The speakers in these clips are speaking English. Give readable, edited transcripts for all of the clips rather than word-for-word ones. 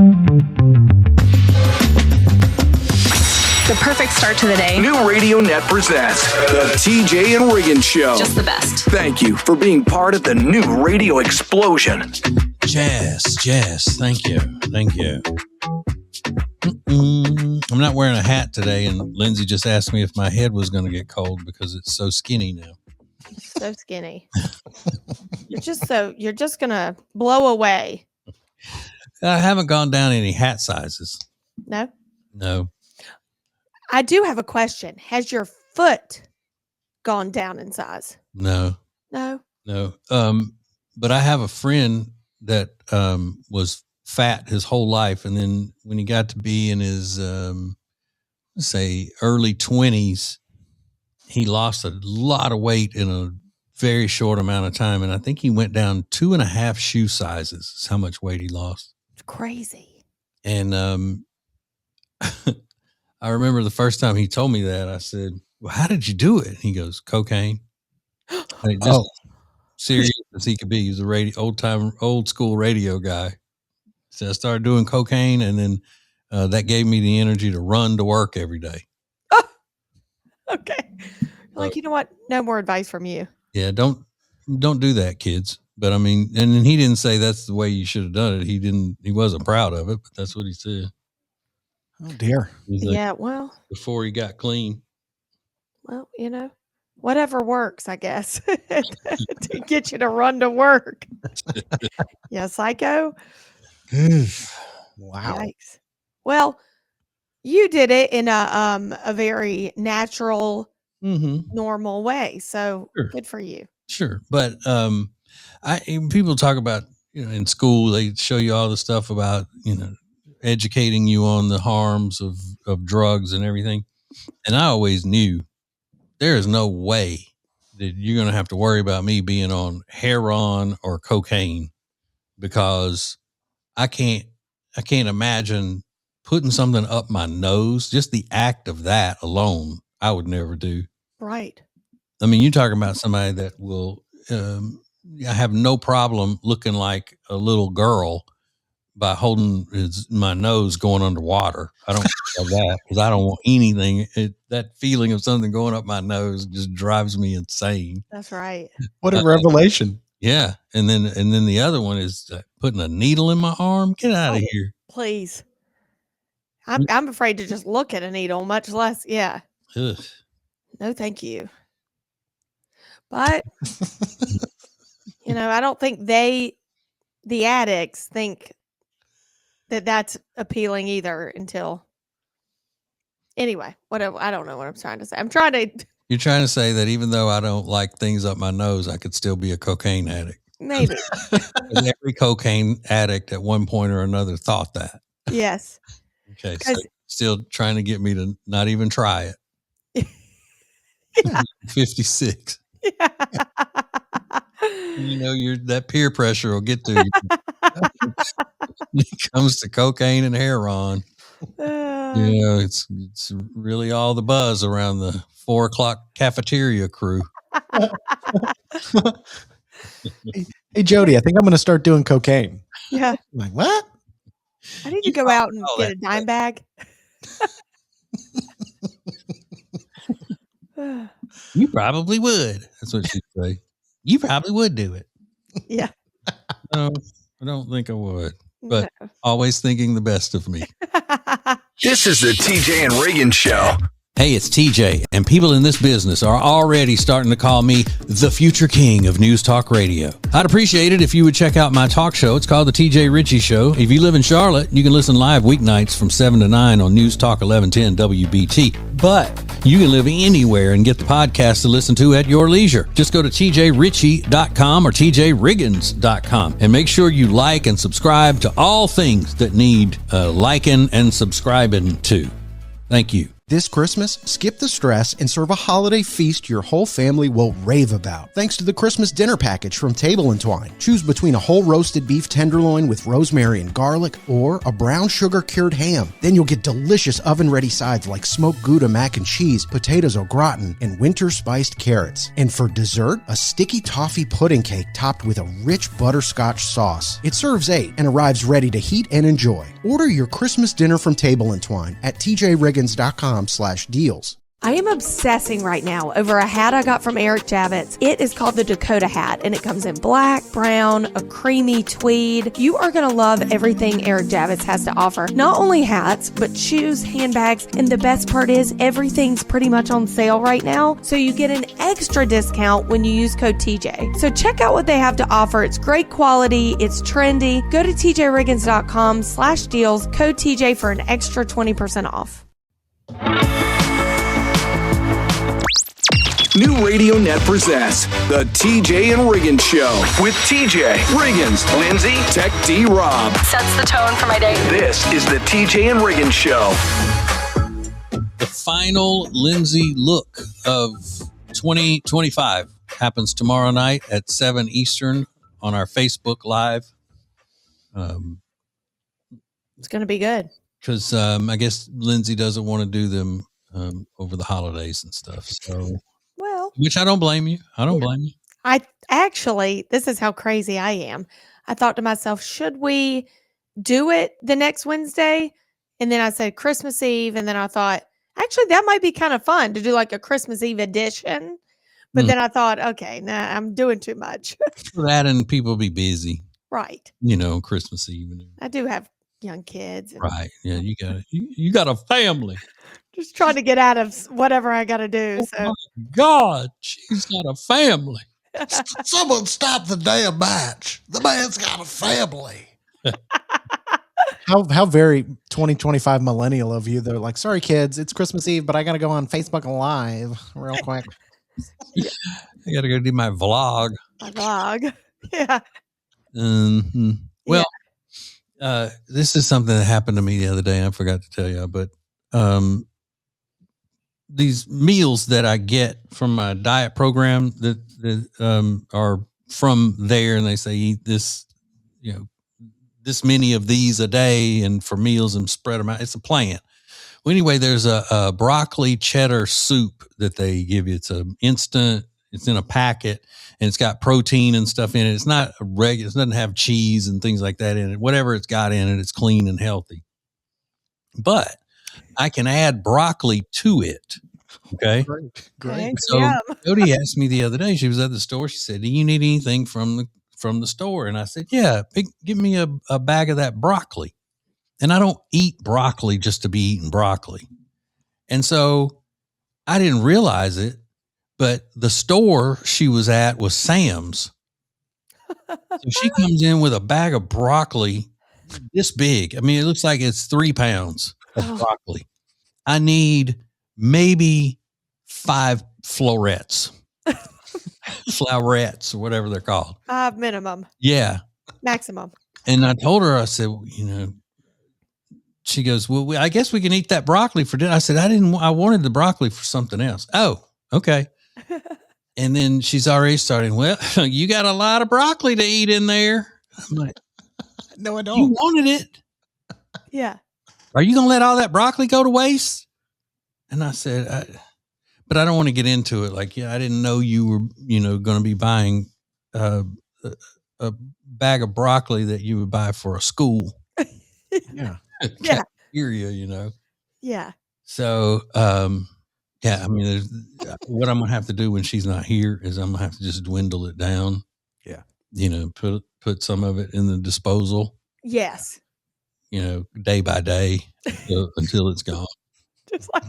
The perfect start to the day. New Radio Net presents the TJ and Riggins Show. Just the best. Thank you for being part of the new radio explosion. Jess, thank you. I'm not wearing a hat today, and Lindsay just asked me if my head was going to get cold because it's so skinny now. So skinny. You're just going to blow away. I haven't gone down any hat sizes. No. I do have a question. Has your foot gone down in size? No. But I have a friend that was fat his whole life, and then when he got to be in his let's say early 20s, he lost a lot of weight in a very short amount of time, and I think he went down 2.5 shoe sizes. Is how much weight he lost. It's crazy. And I remember the first time he told me that, I said, "Well, how did you do it?" And he goes, "Cocaine." And just serious as he could be. He's a old school radio guy. So I started doing cocaine, and then that gave me the energy to run to work every day. Oh, okay. Like, you know what? No more advice from you. Yeah, don't do that, kids. But I mean, and then he didn't say that's the way you should have done it. He wasn't proud of it, but that's what he said. Oh dear. Yeah, well, before he got clean. Well, whatever works, I guess, to get you to run to work. Yeah, psycho. Wow. Yikes. Well, you did it in a very natural, normal way. So Good for you. Sure. But people talk about, in school, they show you all the stuff about, educating you on the harms of drugs and everything. And I always knew there is no way that you're going to have to worry about me being on heroin or cocaine, because I can't imagine putting something up my nose. Just the act of that alone, I would never do. Right. I mean, you're talking about somebody that will have no problem looking like a little girl by holding my nose going underwater. I don't like that because I don't want anything. That feeling of something going up my nose just drives me insane. That's right. What a revelation. Yeah. And then the other one is putting a needle in my arm. Get out of here. Please. I'm afraid to just look at a needle, much less. Yeah. Ugh. No, thank you. But, I don't think the addicts think that that's appealing either until, anyway, whatever. I don't know what I'm trying to say. You're trying to say that even though I don't like things up my nose, I could still be a cocaine addict. Maybe. Every cocaine addict at one point or another thought that. Yes. Okay. So still trying to get me to not even try it. Yeah. 56. Yeah. That peer pressure will get to you. When it comes to cocaine and heroin. It's really all the buzz around the 4:00 cafeteria crew. Hey, Jody, I think I'm going to start doing cocaine. Yeah. I'm like, what? I need to go out and get a dime bag. You probably would. That's what she'd say. You probably would do it. Yeah. No, I don't think I would. But always thinking the best of me. This is the TJ and Riggins Show. Hey, it's TJ, and people in this business are already starting to call me the future king of News Talk Radio. I'd appreciate it if you would check out my talk show. It's called The TJ Ritchie Show. If you live in Charlotte, you can listen live weeknights from 7 to 9 on News Talk 1110 WBT. But you can live anywhere and get the podcast to listen to at your leisure. Just go to tjritchie.com or tjriggins.com and make sure you like and subscribe to all things that need liking and subscribing to. Thank you. This Christmas, skip the stress and serve a holiday feast your whole family will rave about. Thanks to the Christmas dinner package from Table & Twine. Choose between a whole roasted beef tenderloin with rosemary and garlic or a brown sugar cured ham. Then you'll get delicious oven-ready sides like smoked Gouda mac and cheese, potatoes au gratin, and winter spiced carrots. And for dessert, a sticky toffee pudding cake topped with a rich butterscotch sauce. It serves 8 and arrives ready to heat and enjoy. Order your Christmas dinner from Table & Twine at tjriggins.com/deals. I am obsessing right now over a hat I got from Eric Javits. It is called the Dakota hat, and it comes in black, brown, a creamy tweed. You are going to love everything Eric Javits has to offer. Not only hats, but shoes, handbags, and the best part is everything's pretty much on sale right now, so you get an extra discount when you use code TJ. So check out what they have to offer. It's great quality. It's trendy. Go to tjriggins.com/deals, code TJ for an extra 20% off. New Radio Net presents the TJ and Riggins Show with TJ, Riggins, Lindsay, Tech D, Rob. Sets the tone for my day. This is the TJ and Riggins Show. The final Lindsay look of 2025 happens tomorrow night at 7 Eastern on our Facebook Live. It's going to be good. Because I guess Lindsay doesn't want to do them over the holidays and stuff. So, Well, which I don't blame you. I don't blame you. I actually, this is how crazy I am. I thought to myself, should we do it the next Wednesday? And then I said Christmas Eve. And then I thought, actually, that might be kind of fun to do like a Christmas Eve edition. But then I thought, okay, nah, I'm doing too much. For that, and people be busy, Right. Christmas Eve. I do have young kids. And Right. Yeah, you got a family. just trying to get out of whatever I got to do. So Oh, God, she's got a family. Someone stop the damn match. The man's got a family. How very 2025 millennial of you. They're like, sorry, kids, it's Christmas Eve, but I got to go on Facebook Live real quick. I got to go do my vlog. my dog. Yeah. Mm-hmm. Well, this is something that happened to me the other day. I forgot to tell you, but these meals that I get from my diet program that are from there, and they say eat this, this many of these a day, and for meals and spread them out. It's a plan. Well, anyway, there's a broccoli cheddar soup that they give you. It's an instant. It's in a packet, and it's got protein and stuff in it. It's not a regular. It doesn't have cheese and things like that in it. Whatever it's got in it, it's clean and healthy. But I can add broccoli to it. Okay. Great. So Yum. Jody asked me the other day. She was at the store. She said, "Do you need anything from the store?" And I said, "Yeah, give me a bag of that broccoli." And I don't eat broccoli just to be eating broccoli. And so I didn't realize it, but the store she was at was Sam's. So she comes in with a bag of broccoli this big. I mean, it looks like it's 3 pounds of broccoli. I need maybe 5 florettes, or whatever they're called. 5 minimum, Yeah. maximum. And I told her, I said, she goes, "Well, I guess we can eat that broccoli for dinner." I said, I wanted the broccoli for something else. Oh, okay. And then she's already starting, "Well, you got a lot of broccoli to eat in there." I'm like, No, I "You don't. wanted it. Yeah. Are you going to let all that broccoli go to waste?" And I said, but I don't want to get into it. Like, I didn't know you were, going to be buying a bag of broccoli that you would buy for a school. Yeah. Yeah. Cafeteria, Yeah. So, I mean, what I'm going to have to do when she's not here is I'm going to have to just dwindle it down. Yeah. Put some of it in the disposal, Yes. day by day until it's gone. Just like,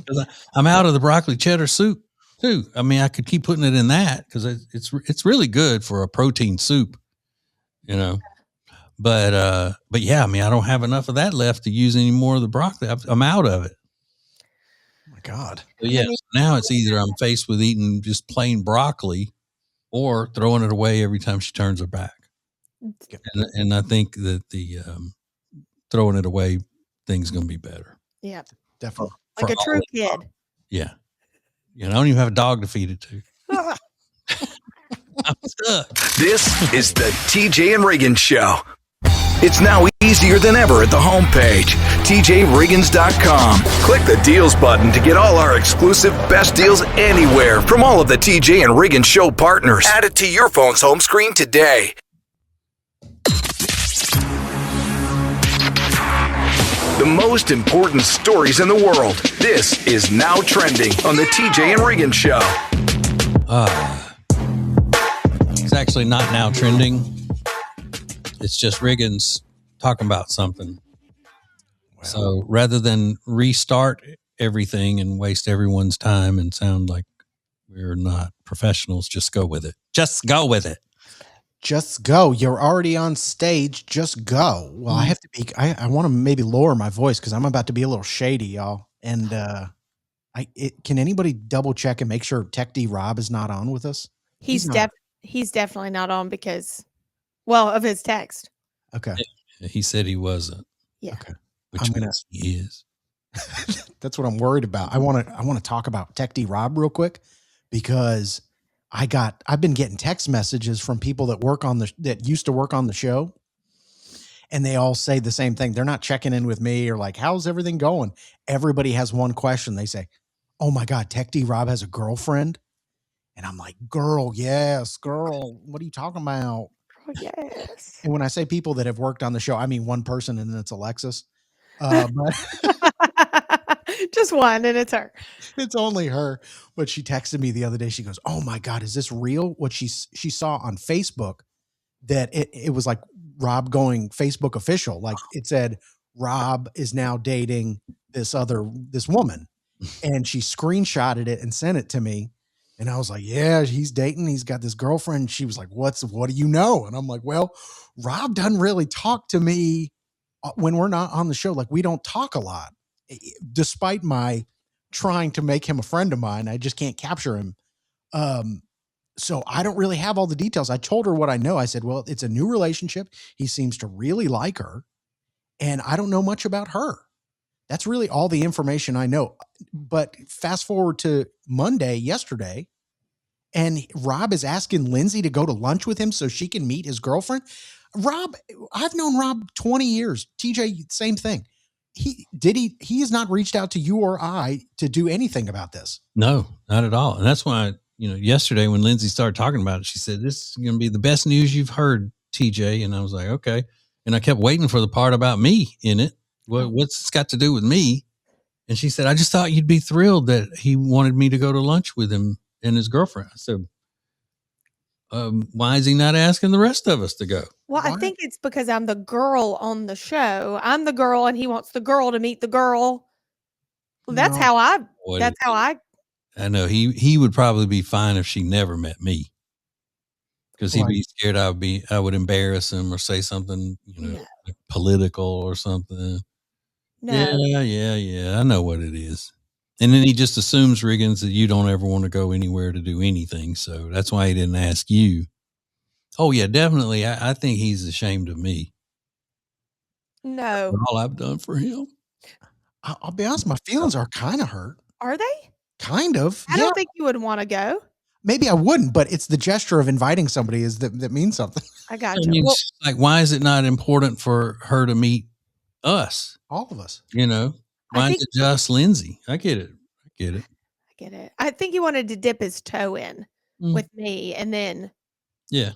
'Cause I'm out of the broccoli cheddar soup too. I mean, I could keep putting it in that because it's really good for a protein soup, But yeah, I mean, I don't have enough of that left to use any more of the broccoli. I'm out of it. Oh my God. But yeah, so now it's either I'm faced with eating just plain broccoli or throwing it away every time she turns her back. And I think that the throwing it away thing's going to be better. yeah. Definitely. Like a true kid. Yeah. I don't even have a dog to feed it to. I'm stuck. This is the TJ and Riggins Show. It's now easier than ever at the homepage, tjriggins.com. Click the deals button to get all our exclusive best deals anywhere from all of the TJ and Riggins Show partners. Add it to your phone's home screen today. The most important stories in the world. This is Now Trending on the TJ and Riggins Show. It's actually not now trending. It's just Riggins talking about something. Wow. So rather than restart everything and waste everyone's time and sound like we're not professionals, just go with it. Just go with it. Just go. You're already on stage. Just go. Well, I have to be, I want to maybe lower my voice because I'm about to be a little shady, y'all. And can anybody double check and make sure Tech D Rob is not on with us? He's definitely not on because, well, of his text. Okay. He said he wasn't. Yeah. Okay. Which means he is. That's what I'm worried about. I want to talk about Tech D Rob real quick because I've been getting text messages from people that used to work on the show, and they all say the same thing. They're not checking in with me or like, how's everything going? Everybody has one question. They say, oh my God, Tech D Rob has a girlfriend. And I'm like, girl, yes, girl. What are you talking about? Girl, yes. And when I say people that have worked on the show, I mean one person, and then it's Alexis. But just one, and it's her. It's only her. But she texted me the other day. She goes, oh my God, is this real? What she saw on Facebook, that it was like Rob going Facebook official. Like it said, Rob is now dating this woman. And she screenshotted it and sent it to me. And I was like, yeah, he's dating. He's got this girlfriend. She was like, what do you know? And I'm like, well, Rob doesn't really talk to me when we're not on the show. Like we don't talk a lot, despite my trying to make him a friend of mine. I just can't capture him. So I don't really have all the details. I told her what I know. I said, well, it's a new relationship. He seems to really like her. And I don't know much about her. That's really all the information I know. But fast forward to yesterday, and Rob is asking Lindsay to go to lunch with him so she can meet his girlfriend. Rob, I've known Rob 20 years. TJ, same thing. He has not reached out to you or I to do anything about this. No, not at all. And that's why, yesterday when Lindsay started talking about it, she said, this is going to be the best news you've heard, TJ. And I was like, okay. And I kept waiting for the part about me in it. What's it's got to do with me? And she said, I just thought you'd be thrilled that he wanted me to go to lunch with him and his girlfriend. I said, why is he not asking the rest of us to go? Well, I think it's because I'm the girl on the show. I'm the girl and he wants the girl to meet the girl. Well, that's how I I know he would probably be fine if she never met me. Because he'd be scared I would embarrass him or say something, like political or something. No. Yeah. I know what it is. And then he just assumes, Riggins, that you don't ever want to go anywhere to do anything. So that's why he didn't ask you. Oh, yeah, definitely. I think he's ashamed of me. No. For all I've done for him. I'll be honest, my feelings are kind of hurt. Are they? Kind of. I don't think you would want to go. Maybe I wouldn't, but it's the gesture of inviting somebody that means something. I got you. I mean, like, why is it not important for her to meet us? All of us. Why is it just Lindsay? I get it. I think he wanted to dip his toe in with me and then. Yeah.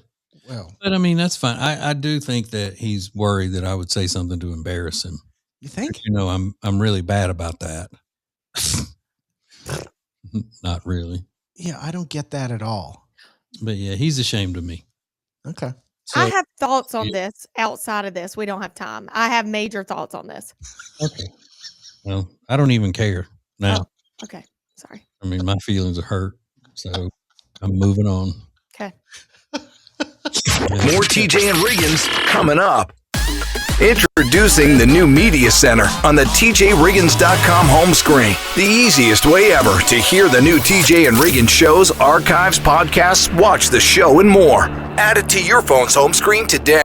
Well, but I mean, that's fine. I do think that he's worried that I would say something to embarrass him. You think? But, I'm really bad about that. Not really. Yeah, I don't get that at all. But yeah, he's ashamed of me. Okay. So, I have thoughts on this outside of this. We don't have time. I have major thoughts on this. Okay. Well, I don't even care now. Oh, okay. Sorry. I mean, my feelings are hurt. So I'm moving on. Okay. More TJ and Riggins coming up. Introducing the new Media Center on the tjriggins.com home screen. The easiest way ever to hear the new TJ and Riggins shows, archives, podcasts, watch the show, and more. Add it to your phone's home screen today.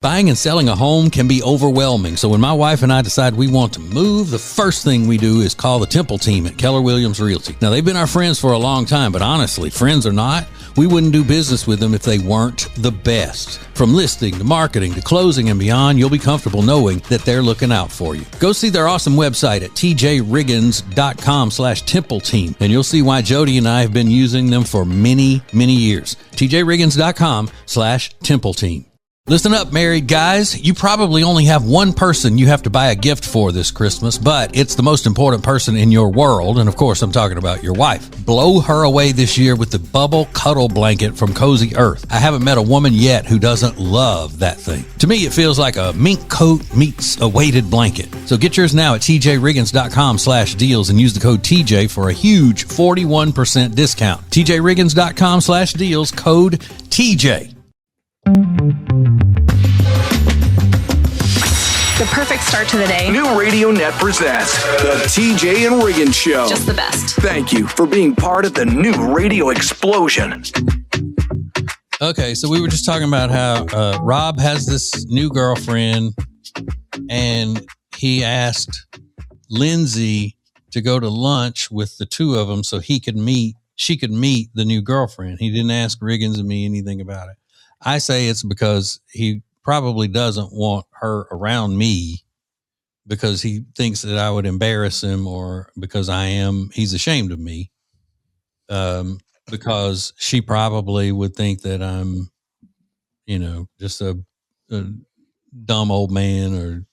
Buying and selling a home can be overwhelming, so when my wife and I decide we want to move, the first thing we do is call the Temple team at Keller Williams Realty. Now, they've been our friends for a long time, but honestly, friends or not, we wouldn't do business with them if they weren't the best. From listing to marketing to closing and beyond, you'll be comfortable knowing that they're looking out for you. Go see their awesome website at tjriggins.com/Temple team, and you'll see why Jody and I have been using them for many, many years. tjriggins.com/Temple team. Listen up, married guys. You probably only have one person you have to buy a gift for this Christmas, but it's the most important person in your world. And of course, I'm talking about your wife. Blow her away this year with the Bubble Cuddle Blanket from Cozy Earth. I haven't met a woman yet who doesn't love that thing. To me, it feels like a mink coat meets a weighted blanket. So get yours now at tjriggins.com/deals and use the code TJ for a huge 41% discount. tjriggins.com/deals, code TJ. The perfect start to the day. New Radio Net presents the TJ and Riggins Show. Just the best. Thank you for being part of the new radio explosion. Okay, so we were just talking about how Rob has this new girlfriend, and he asked Lindsay to go to lunch with the two of them so she could meet the new girlfriend. He didn't ask Riggins and me anything about it. I say it's because he probably doesn't want her around me because he thinks that I would embarrass him, or because he's ashamed of me. Because she probably would think that I'm, just a dumb old man, or,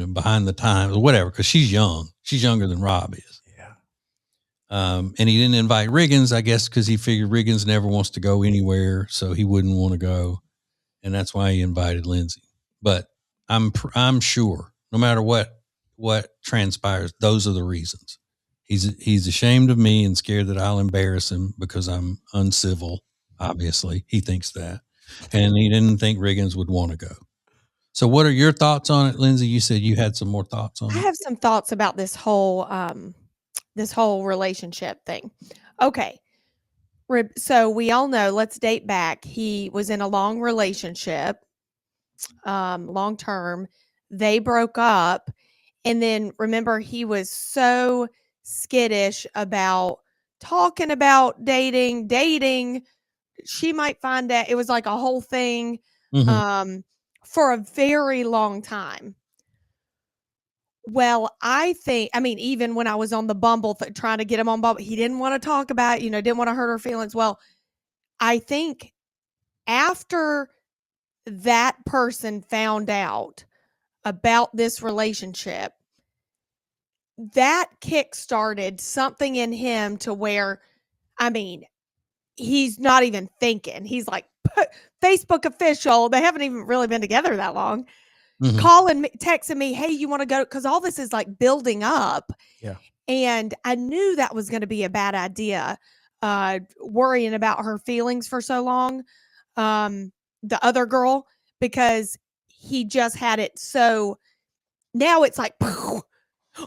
behind the times or whatever, because she's young. She's younger than Rob is. Yeah. And he didn't invite Riggins, I guess, because he figured Riggins never wants to go anywhere, so he wouldn't want to go. And that's why he invited Lindsay. But I'm sure no matter what transpires, those are the reasons. He's ashamed of me and scared that I'll embarrass him because I'm uncivil. Obviously, he thinks that, and he didn't think Riggins would want to go. So, what are your thoughts on it, Lindsay? You said you had some more thoughts on it. I have some thoughts about this whole relationship thing. Okay. So we all know, let's date back. He was in a long relationship, long term. They broke up. And then remember, he was so skittish about talking about dating. She might find out. It was like a whole thing for a very long time. Well, even when I was on the Bumble trying to get him on Bumble, he didn't want to talk about, didn't want to hurt her feelings. Well, I think after that person found out about this relationship, that kick-started something in him to where, he's not even thinking. He's like, Facebook official. They haven't even really been together that long. Calling me, texting me, hey, you want to go? Because all this is like building up. Yeah. And I knew that was going to be a bad idea, worrying about her feelings for so long, the other girl, because he just had it. So now it's like, oh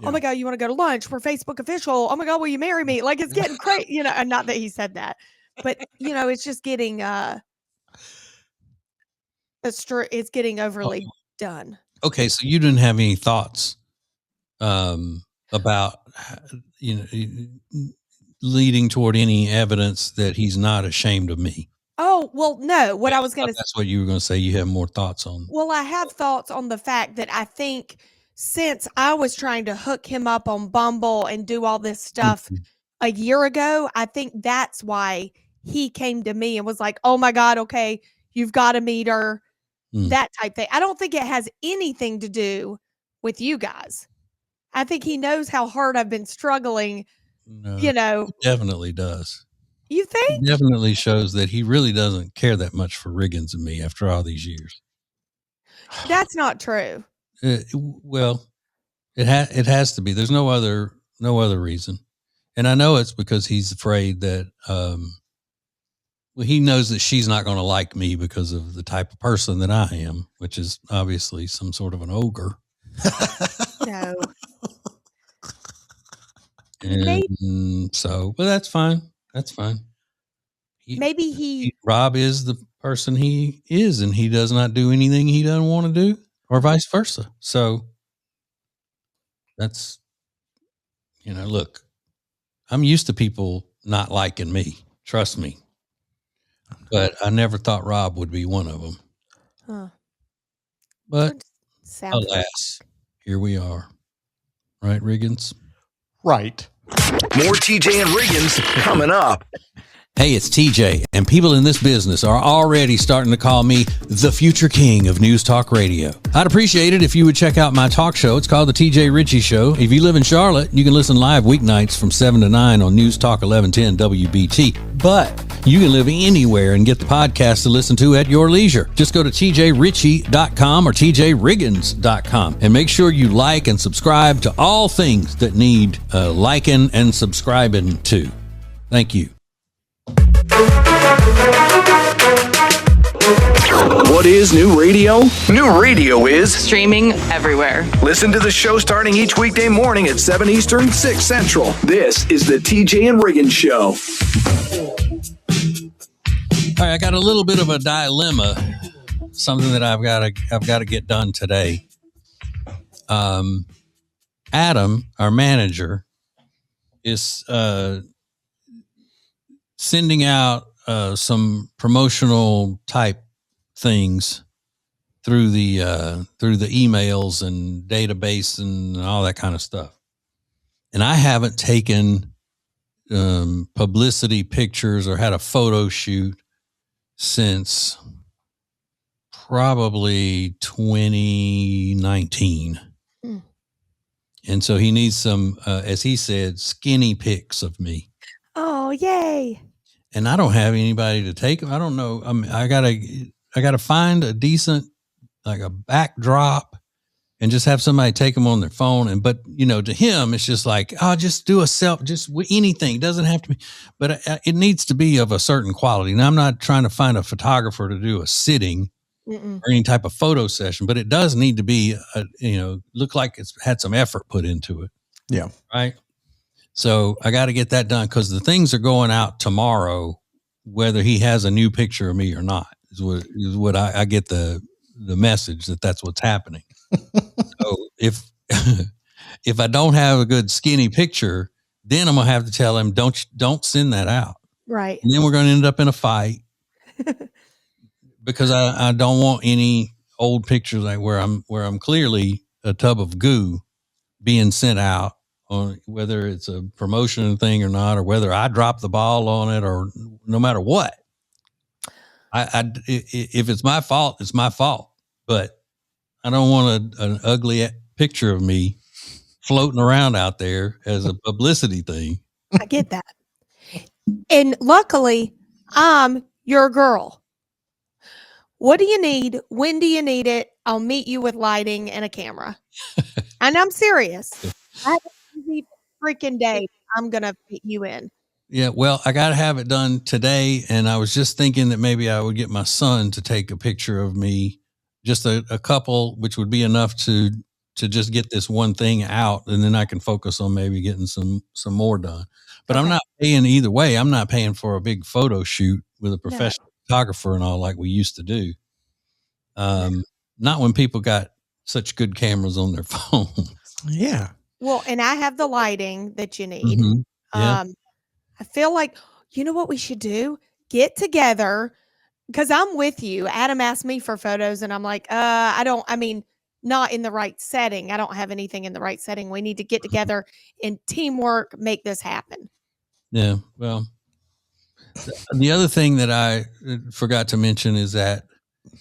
my God, you want to go to lunch? We're Facebook official. Oh my God, will you marry me? Like, it's getting crazy, and not that he said that, but it's just getting, it's getting overly done. Okay, so you didn't have any thoughts about leading toward any evidence that he's not ashamed of me. Oh, well, no. What I was going to That's what you were going to say. You have more thoughts on. Well, I have thoughts on the fact that I think since I was trying to hook him up on Bumble and do all this stuff a year ago, I think that's why he came to me and was like, oh my God, okay, you've got to meet her. That type thing. I don't think it has anything to do with you guys. I think he knows how hard I've been struggling. No, it definitely does. You think? It definitely shows that he really doesn't care that much for Riggins and me after all these years. That's not true. Well, it has to be. There's no other reason. And I know it's because he's afraid that he knows that she's not going to like me because of the type of person that I am, which is obviously some sort of an ogre. No. And so, but that's fine. That's fine. Maybe Rob is the person he is, and he does not do anything he doesn't want to do, or vice versa. So that's, look, I'm used to people not liking me. Trust me. But I never thought Rob would be one of them. Huh. But Sad. alas, here we are. Right, Riggins? Right. More TJ and Riggins coming up. Hey, it's TJ, and people in this business are already starting to call me the future king of News Talk Radio. I'd appreciate it if you would check out my talk show. It's called The TJ Ritchie Show. If you live in Charlotte, you can listen live weeknights from 7 to 9 on News Talk 1110 WBT. But you can live anywhere and get the podcast to listen to at your leisure. Just go to tjritchie.com or tjriggins.com and make sure you like and subscribe to all things that need liking and subscribing to. Thank you. What is new radio? New radio is Streaming everywhere. listen to the show starting each weekday morning at 7 Eastern, 6 Central. This is the TJ and Riggins Show. All right, I got a little bit of a dilemma, something that I've got to get done today. Adam, our manager, is sending out some promotional type things through the emails and database and all that kind of stuff. And I haven't taken publicity pictures or had a photo shoot since probably 2019. And so he needs some, as he said, skinny pics of me. Oh, yay. And I don't have anybody to take them. I don't know. I mean, I gotta find a decent, like a backdrop, and just have somebody take them on their phone. But to him, it's just like, oh, just do a just anything. It doesn't have to be, but it needs to be of a certain quality. Now, I'm not trying to find a photographer to do a sitting or any type of photo session, but it does need to be, look like it's had some effort put into it. Yeah. Right. So I got to get that done because the things are going out tomorrow, whether he has a new picture of me or not, is what I get the message that's what's happening. So if I don't have a good skinny picture, then I'm gonna have to tell him don't send that out. Right. And then we're gonna end up in a fight because I don't want any old pictures like where I'm clearly a tub of goo being sent out, on whether it's a promotion thing or not, or whether I drop the ball on it, or no matter what. If it's my fault, it's my fault. But I don't want an ugly picture of me floating around out there as a publicity thing. I get that. And luckily, I'm your girl. What do you need? When do you need it? I'll meet you with lighting and a camera. And I'm serious. I have a busy freaking day. I'm going to fit you in. Yeah, well, I got to have it done today. And I was just thinking that maybe I would get my son to take a picture of me, just a couple, which would be enough to just get this one thing out. And then I can focus on maybe getting some more done. But I'm not paying either way. I'm not paying for a big photo shoot with a professional photographer and all like we used to do. Not when people got such good cameras on their phones. Yeah. Well, and I have the lighting that you need. Mm-hmm. Yeah. I feel like, you know what we should do? Get together, because I'm with you. Adam asked me for photos and I'm like, not in the right setting. I don't have anything in the right setting. We need to get together and teamwork, make this happen. Yeah. Well, the other thing that I forgot to mention is that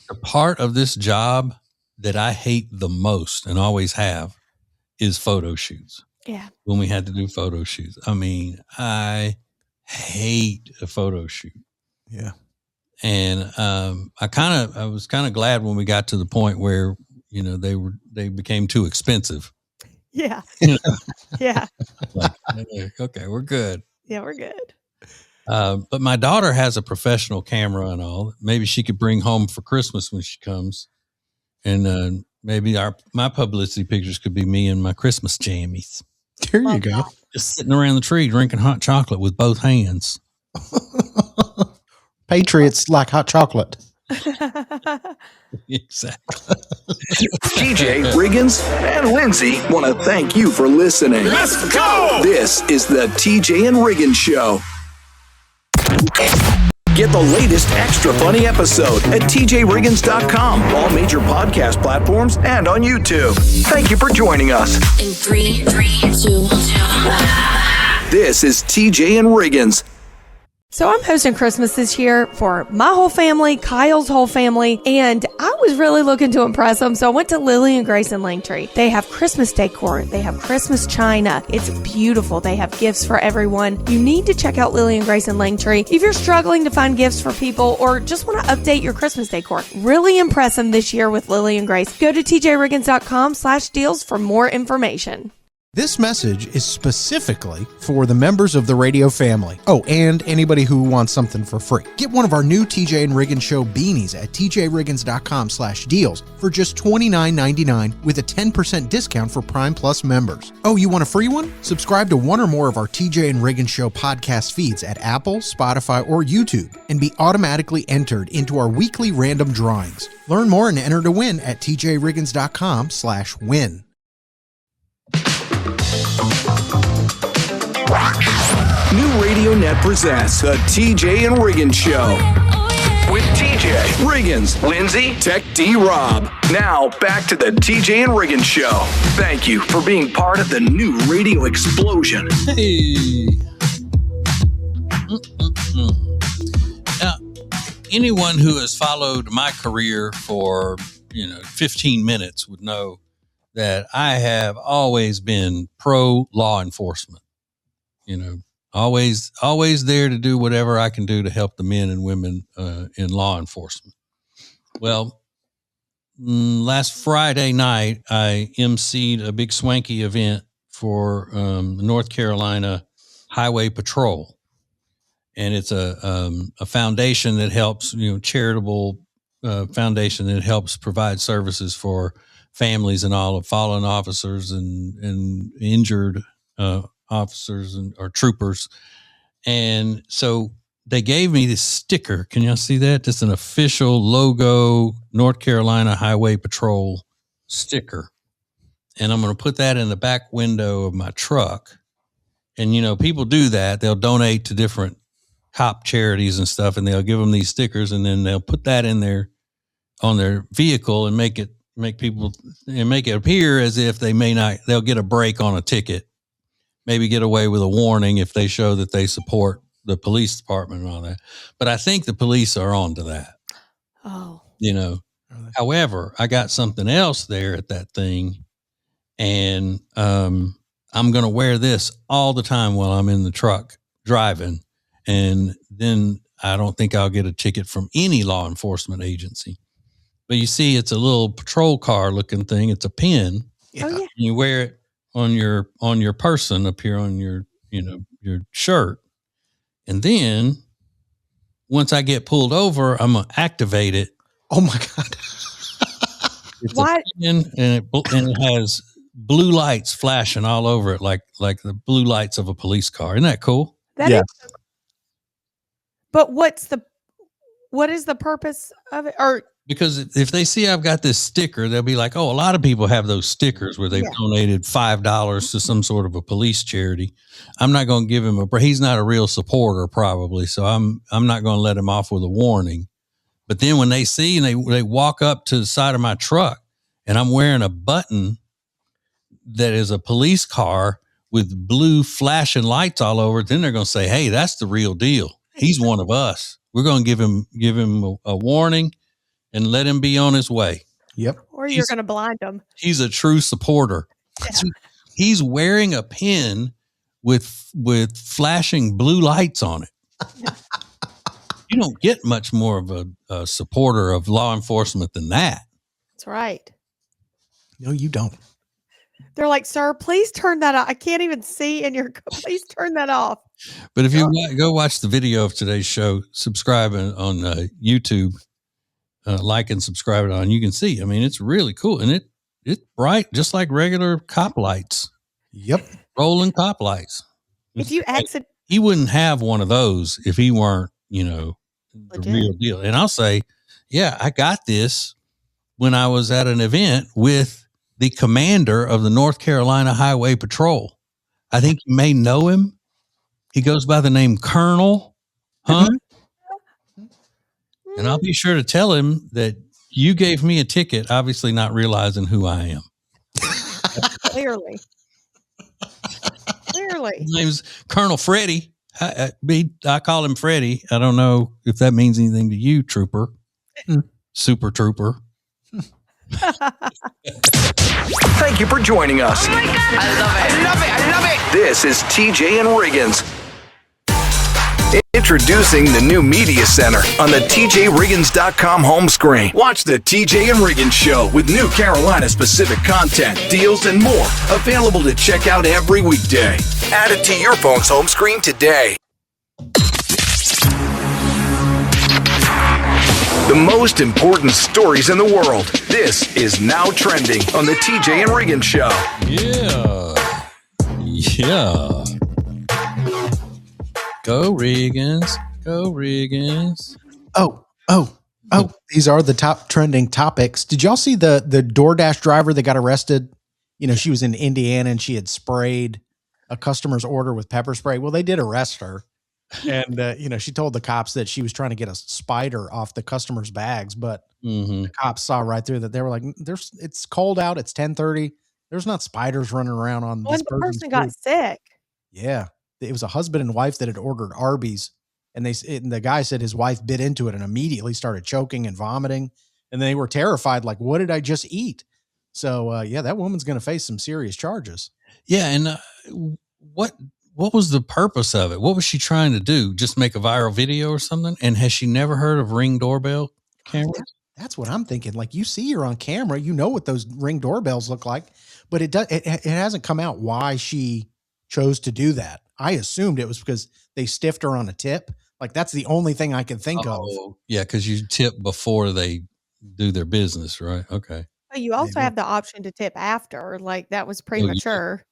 the part of this job that I hate the most and always have is photo shoots. Yeah. When we had to do photo shoots. I mean, I hate a photo shoot. Yeah. And I was kind of glad when we got to the point where, they became too expensive. Yeah. Yeah. Like, okay, we're good. Yeah, we're good. But my daughter has a professional camera and all. Maybe she could bring home for Christmas when she comes. And maybe my publicity pictures could be me and my Christmas jammies. There you go. Just sitting around the tree drinking hot chocolate with both hands. Patriots like hot chocolate. Exactly. TJ Riggins and Lindsay want to thank you for listening. Let's go! This is the TJ and Riggins Show. Get the latest extra funny episode at tjriggins.com, all major podcast platforms, and on YouTube. Thank you for joining us. In 3, 2, 1. This is TJ and Riggins. So I'm hosting Christmas this year for my whole family, Kyle's whole family, and I was really looking to impress them. So I went to Lily and Grace and Langtree. They have Christmas decor. They have Christmas china. It's beautiful. They have gifts for everyone. You need to check out Lily and Grace and Langtree if you're struggling to find gifts for people or just want to update your Christmas decor. Really impress them this year with Lily and Grace. Go to tjriggins.com/deals for more information. This message is specifically for the members of the radio family. Oh, and anybody who wants something for free. Get one of our new TJ and Riggins Show beanies at tjriggins.com/deals for just $29.99 with a 10% discount for Prime Plus members. Oh, you want a free one? Subscribe to one or more of our TJ and Riggins Show podcast feeds at Apple, Spotify, or YouTube and be automatically entered into our weekly random drawings. Learn more and enter to win at tjriggins.com/win. New Radio Net presents the TJ and Riggins Show. With TJ, Riggins, Lindsay, Tech D Rob. Now back to the TJ and Riggins Show. Thank you for being part of the new radio explosion. Hey. Now, anyone who has followed my career for 15 minutes would know that I have always been pro law enforcement. Always there to do whatever I can do to help the men and women in law enforcement. Well, last Friday night, I emceed a big swanky event for North Carolina Highway Patrol. And it's a foundation that helps, charitable foundation that helps provide services for families and all of fallen officers and injured officers or troopers. And so they gave me this sticker. Can y'all see that? Just an official logo North Carolina Highway Patrol sticker. And I'm going to put that in the back window of my truck. And, people do that. They'll donate to different cop charities and stuff, and they'll give them these stickers, and then they'll put that in on their vehicle and make it appear as if they'll get a break on a ticket. Maybe get away with a warning if they show that they support the police department and all that. But I think the police are on to that. Oh. However, I got something else there at that thing, and I'm going to wear this all the time while I'm in the truck driving. And then I don't think I'll get a ticket from any law enforcement agency. But you see, it's a little patrol car looking thing. It's a pin. Yeah. Oh, yeah. You wear it on your person up here on your shirt. And then once I get pulled over, I'm going to activate it. Oh my God. It's what? A pin, and it has blue lights flashing all over it like the blue lights of a police car. Isn't that cool? That is. But what is the purpose of it? Or because if they see I've got this sticker, they'll be like, oh, a lot of people have those stickers where they've donated $5 to some sort of a police charity. I'm not going to give him he's not a real supporter probably. So I'm not going to let him off with a warning. But then when they see and they walk up to the side of my truck and I'm wearing a button that is a police car with blue flashing lights all over it, then they're going to say, hey, that's the real deal. He's one of us. We're going to give him a warning and let him be on his way. Yep. Or you're going to blind him. He's a true supporter. Yeah. He's wearing a pin with flashing blue lights on it. You don't get much more of a supporter of law enforcement than that. That's right. No, you don't. They're like, sir, please turn that off. I can't even see in your, please turn that off. But if you go watch the video of today's show, subscribe on YouTube, like and subscribe it on, you can see. I mean, it's really cool. And it's bright, just like regular cop lights. Yep. Rolling cop lights. If you accident, he wouldn't have one of those if he weren't, the real deal. And I'll say, Yeah, I got this when I was at an event with the commander of the North Carolina Highway Patrol. I think you may know him. He goes by the name Colonel Hunt. And I'll be sure to tell him that you gave me a ticket, obviously not realizing who I am. Clearly. His name's Colonel Freddie. I call him Freddie. I don't know if that means anything to you, Trooper. Super Trooper. Thank you for joining us. Oh my God. I love it. This is TJ and Riggins. Introducing the new Media Center on the TJRiggins.com home screen. Watch the TJ and Riggins Show with new Carolina-specific content, deals, and more. Available to check out every weekday. Add it to your phone's home screen today. The most important stories in the world. This is Now Trending on the TJ and Riggins Show. Yeah. Go Riggins. Go Riggins. Oh, these are the top trending topics. Did y'all see the DoorDash driver that got arrested? You know, she was in Indiana and she had sprayed a customer's order with pepper spray. Well, they did arrest her. And, she told the cops that she was trying to get a spider off the customer's bags, but the cops saw right through that. They were like, it's cold out. It's 10:30. There's not spiders running around on One this person's person got food. sick. Yeah. It was a husband and wife that had ordered Arby's, and the guy said his wife bit into it and immediately started choking and vomiting, and they were terrified. Like, what did I just eat? So, that woman's going to face some serious charges. Yeah. And what was the purpose of it? What was she trying to do? Just make a viral video or something? And has she never heard of Ring doorbell cameras? That's what I'm thinking. Like, you see her on camera, you know what those Ring doorbells look like, but it hasn't come out why she chose to do that. I assumed it was because they stiffed her on a tip. Like, that's the only thing I can think of. Yeah, because you tip before they do their business, right? Okay. But you also have the option to tip after. Like, that was premature.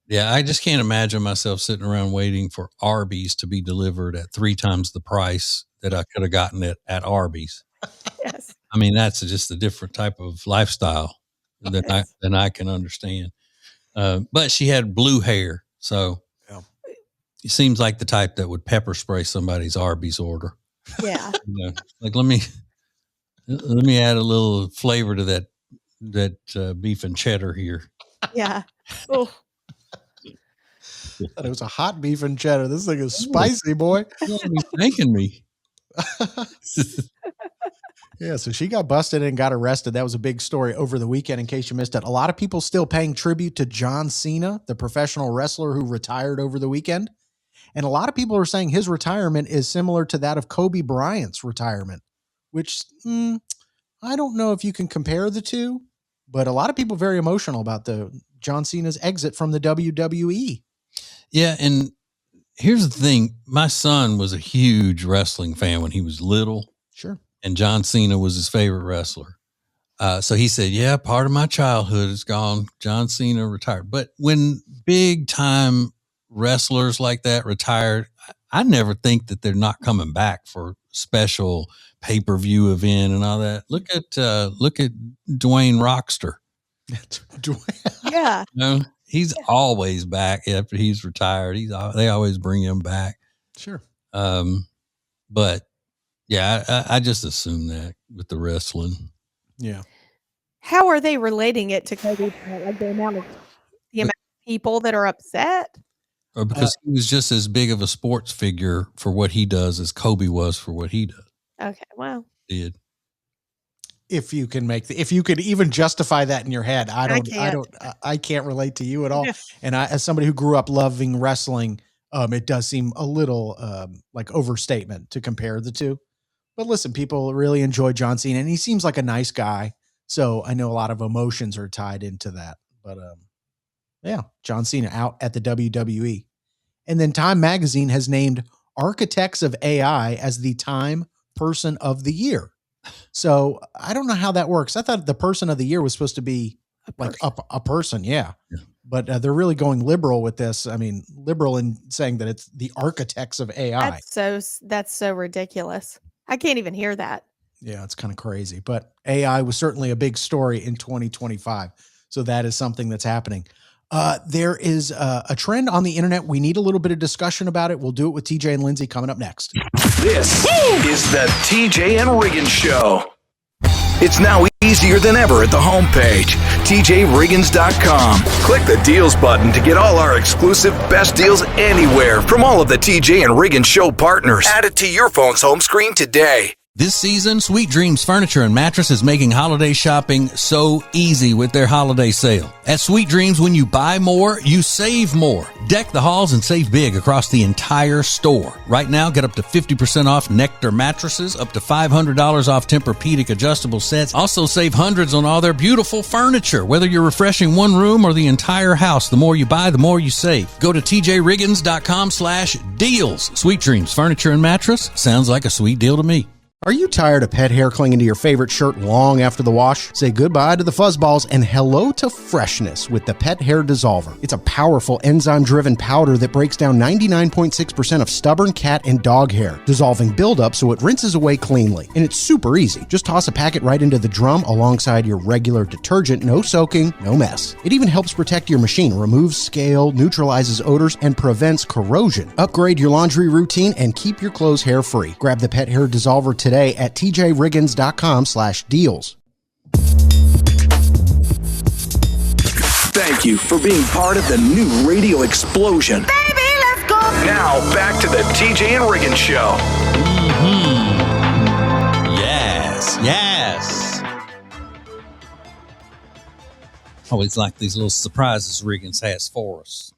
Yeah, I just can't imagine myself sitting around waiting for Arby's to be delivered at 3 times the price that I could have gotten it at Arby's. Yes. I mean, that's just a different type of lifestyle than I can understand. But she had blue hair, so it seems like the type that would pepper spray somebody's Arby's order. Yeah. Like, let me add a little flavor to that beef and cheddar here. Yeah. Oh. Thought it was a hot beef and cheddar. This thing is spicy, boy. You're thanking me. Yeah, so she got busted and got arrested. That was a big story over the weekend, in case you missed it. A lot of people still paying tribute to John Cena, the professional wrestler who retired over the weekend. And a lot of people are saying his retirement is similar to that of Kobe Bryant's retirement, which I don't know if you can compare the two, but a lot of people very emotional about the John Cena's exit from the WWE. Yeah, and here's the thing. My son was a huge wrestling fan when he was little. Sure. And John Cena was his favorite wrestler. So he said, yeah, part of my childhood is gone. John Cena retired. But when big time wrestlers like that retired, I never think that they're not coming back for special pay-per-view event and all that. Look at Dwayne Rockster. Yeah. He's always back after he's retired. They always bring him back. Sure. But yeah, I just assume that with the wrestling. Yeah. How are they relating it to Kobe Bryant? Like the amount of people that are upset? Or because he was just as big of a sports figure for what he does as Kobe was for what he does. Okay, well. Did. If you can even justify that in your head, I can't relate to you at all. And as somebody who grew up loving wrestling, it does seem a little like overstatement to compare the two. But listen, people really enjoy John Cena, and he seems like a nice guy. So I know a lot of emotions are tied into that. But John Cena out at the WWE. And then Time Magazine has named Architects of AI as the Time Person of the Year. So I don't know how that works. I thought the person of the year was supposed to be a person. Yeah. But they're really going liberal with this. I mean, liberal in saying that it's the architects of AI. That's so ridiculous. I can't even hear that. Yeah, it's kind of crazy. But AI was certainly a big story in 2025. So that is something that's happening. There is a trend on the internet. We need a little bit of discussion about it. We'll do it with TJ and Lindsay coming up next. This is the TJ and Riggins Show. It's now easier than ever at the homepage, TJRiggins.com. Click the deals button to get all our exclusive best deals anywhere from all of the TJ and Riggins Show partners. Add it to your phone's home screen today. This season, Sweet Dreams Furniture and Mattress is making holiday shopping so easy with their holiday sale. At Sweet Dreams, when you buy more, you save more. Deck the halls and save big across the entire store. Right now, get up to 50% off Nectar mattresses, up to $500 off Tempur-Pedic adjustable sets. Also save hundreds on all their beautiful furniture. Whether you're refreshing one room or the entire house, the more you buy, the more you save. Go to TJRiggins.com/deals. Sweet Dreams Furniture and Mattress sounds like a sweet deal to me. Are you tired of pet hair clinging to your favorite shirt long after the wash? Say goodbye to the fuzzballs and hello to freshness with the Pet Hair Dissolver. It's a powerful enzyme-driven powder that breaks down 99.6% of stubborn cat and dog hair, dissolving buildup so it rinses away cleanly. And it's super easy. Just toss a packet right into the drum alongside your regular detergent. No soaking, no mess. It even helps protect your machine, removes scale, neutralizes odors, and prevents corrosion. Upgrade your laundry routine and keep your clothes hair-free. Grab the Pet Hair Dissolver today at tjriggins.com/deals. Thank you for being part of the new radio explosion. Baby, let's go. Now, back to the TJ and Riggins Show. Yes. Always like these little surprises Riggins has for us.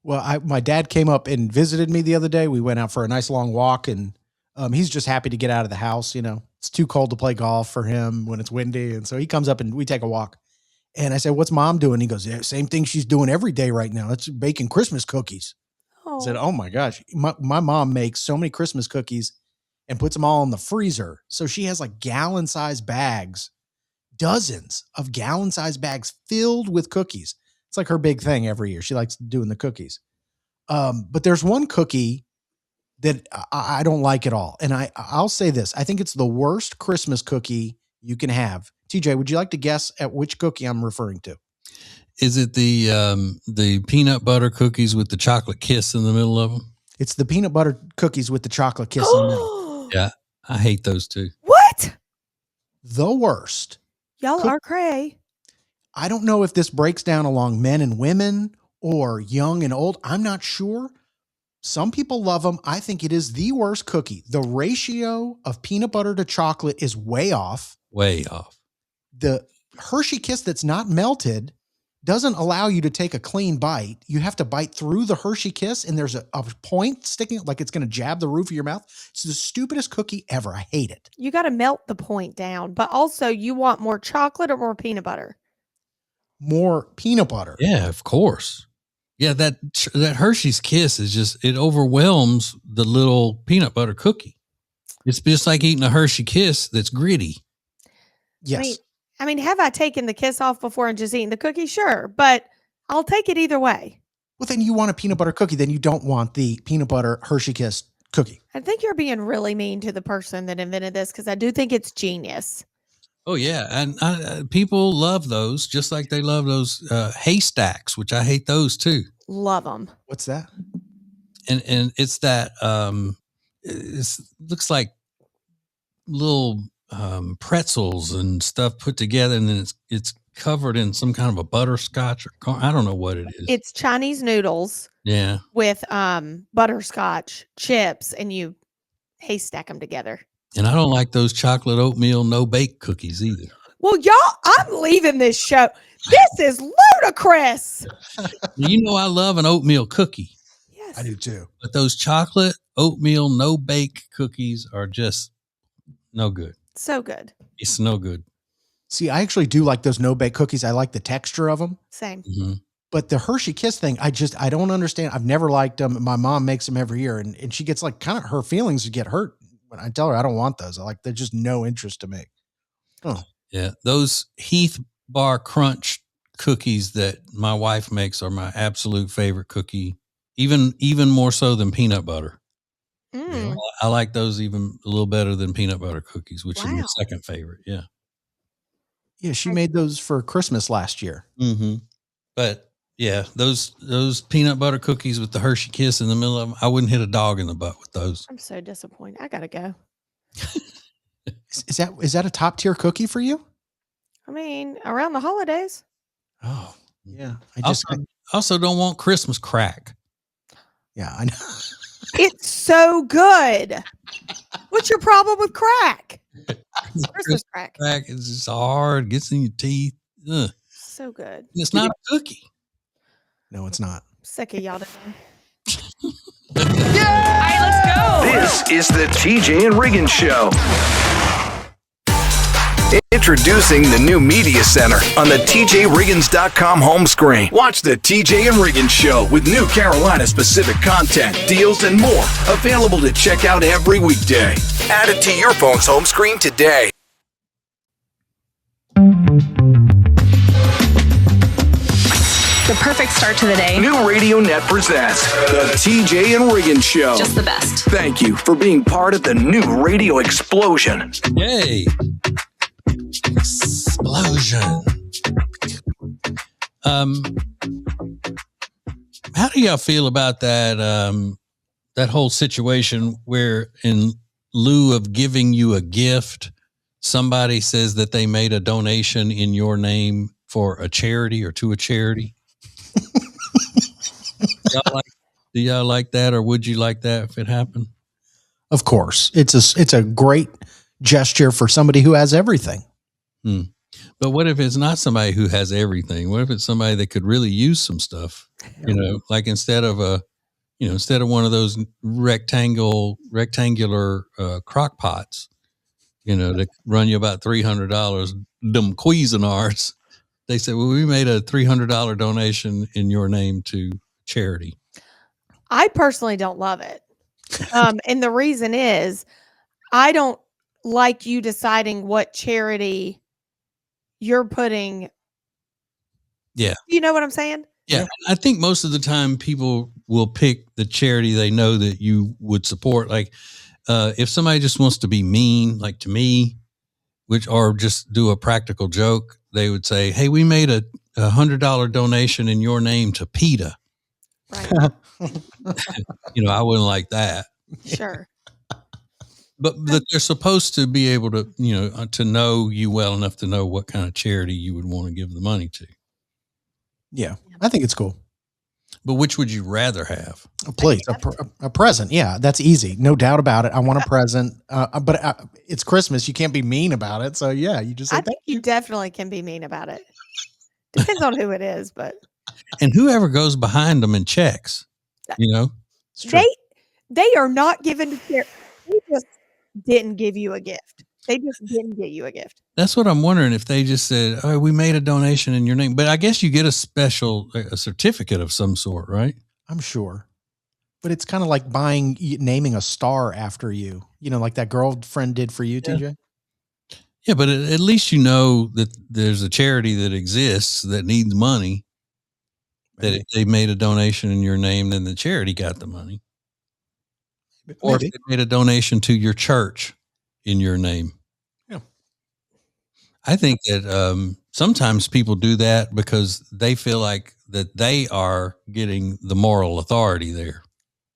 Well, my dad came up and visited me the other day. We went out for a nice long walk, and he's just happy to get out of the house. You know, it's too cold to play golf for him when it's windy. And so he comes up and we take a walk. And I said, "What's mom doing?" He goes, "Yeah, same thing she's doing every day right now. It's baking Christmas cookies." I said, "Oh my gosh." My mom makes so many Christmas cookies and puts them all in the freezer. So she has like gallon-sized bags, dozens of gallon-sized bags filled with cookies. It's like her big thing every year. She likes doing the cookies. But there's one cookie that I don't like at all. And I'll say this. I think it's the worst Christmas cookie you can have. TJ, would you like to guess at which cookie I'm referring to? Is it the peanut butter cookies with the chocolate kiss in the middle of them? It's the peanut butter cookies with the chocolate kiss in the middle. Yeah, I hate those too. What? The worst. Y'all are cray. I don't know if this breaks down along men and women or young and old. I'm not sure. Some people love them. I think it is the worst cookie. The ratio of peanut butter to chocolate is way off. Way off. The Hershey Kiss that's not melted doesn't allow you to take a clean bite. You have to bite through the Hershey Kiss, and there's a point sticking like it's going to jab the roof of your mouth. It's the stupidest cookie ever. I hate it. You got to melt the point down, but also you want more chocolate or more peanut butter? More peanut butter. Yeah, of course. Yeah, that Hershey's Kiss is just, it overwhelms the little peanut butter cookie. It's just like eating a Hershey Kiss that's gritty. Yes. I mean, have I taken the kiss off before and just eaten the cookie? Sure, but I'll take it either way. Well, then you want a peanut butter cookie. Then you don't want the peanut butter Hershey Kiss cookie. I think you're being really mean to the person that invented this because I do think it's genius. Oh, yeah. And people love those just like they love those haystacks, which I hate those too. Love them. What's that? And it's that it looks like little pretzels and stuff put together, and then it's covered in some kind of a butterscotch or I don't know what it is. It's Chinese noodles. Yeah. With butterscotch chips, and you haystack them together. And I don't like those chocolate oatmeal no bake cookies either. Well, y'all, I'm leaving this show. This is ludicrous. You know I love an oatmeal cookie. Yes, I do too. But those chocolate oatmeal no bake cookies are just no good. So good. It's no good. See, I actually do like those no bake cookies. I like the texture of them. Same. Mm-hmm. But the Hershey Kiss thing, I don't understand. I've never liked them. My mom makes them every year, and she gets like kind of her feelings get hurt when I tell her I don't want those. They're just no interest to me. Oh, Yeah. Those Heath Bar Crunch cookies that my wife makes are my absolute favorite cookie, even more so than peanut butter. I like those even a little better than peanut butter cookies, which is my second favorite. Yeah. Yeah, she made those for Christmas last year. Mm-hmm. But yeah, those peanut butter cookies with the Hershey Kiss in the middle of them, I wouldn't hit a dog in the butt with those. I'm so disappointed. I gotta go. Is that a top tier cookie for you? I mean, around the holidays. Oh, yeah. I also don't want Christmas crack. Yeah, I know. It's so good. What's your problem with crack? Christmas crack. Crack is just hard, gets in your teeth. Ugh. So good. It's not a cookie. No, it's not. I'm sick of y'all today. All right, let's go. This is the TJ and Riggins Show. Introducing the new Media Center on the TJRiggins.com home screen. Watch the TJ and Riggins Show with new Carolina-specific content, deals, and more. Available to check out every weekday. Add it to your phone's home screen today. The perfect start to the day. New Radio Net presents the TJ and Riggins Show. Just the best. Thank you for being part of the new radio explosion. Yay. Explosion. How do y'all feel about that that whole situation where in lieu of giving you a gift, somebody says that they made a donation in your name for a charity or to a charity? Do y'all like that, or would you like that if it happened? Of course. It's a great gesture for somebody who has everything. But what if it's not somebody who has everything? What if it's somebody that could really use some stuff? You know, like instead of one of those rectangular crock pots, that run you about $300, them Cuisinarts, they said, well, we made a $300 donation in your name to charity. I personally don't love it. And the reason is I don't like you deciding what charity you're putting. Yeah. You know what I'm saying? Yeah. I think most of the time people will pick the charity they know that you would support. Like if somebody just wants to be mean, like to me, or just do a practical joke, they would say, hey, we made a $100 donation in your name to PETA. Right. I wouldn't like that. Sure. But they're supposed to be able to, to know you well enough to know what kind of charity you would want to give the money to. Yeah, I think it's cool. But which would you rather have? Please, a present. Yeah, that's easy. No doubt about it. I want a present. But it's Christmas. You can't be mean about it. So, yeah, you just say, I think you definitely can be mean about it. Depends on who it is, but. And whoever goes behind them and checks, They are not given to charity. They just didn't give you a gift. They just didn't get you a gift. That's what I'm wondering, if they just said, oh, we made a donation in your name. But I guess you get a certificate of some sort, right? I'm sure. But it's kind of like naming a star after you, like that girlfriend did for you, TJ. Yeah, but at least you know that there's a charity that exists that needs money, that if they made a donation in your name, then the charity got the money. Or if they made a donation to your church in your name. Yeah. I think that sometimes people do that because they feel like that they are getting the moral authority there,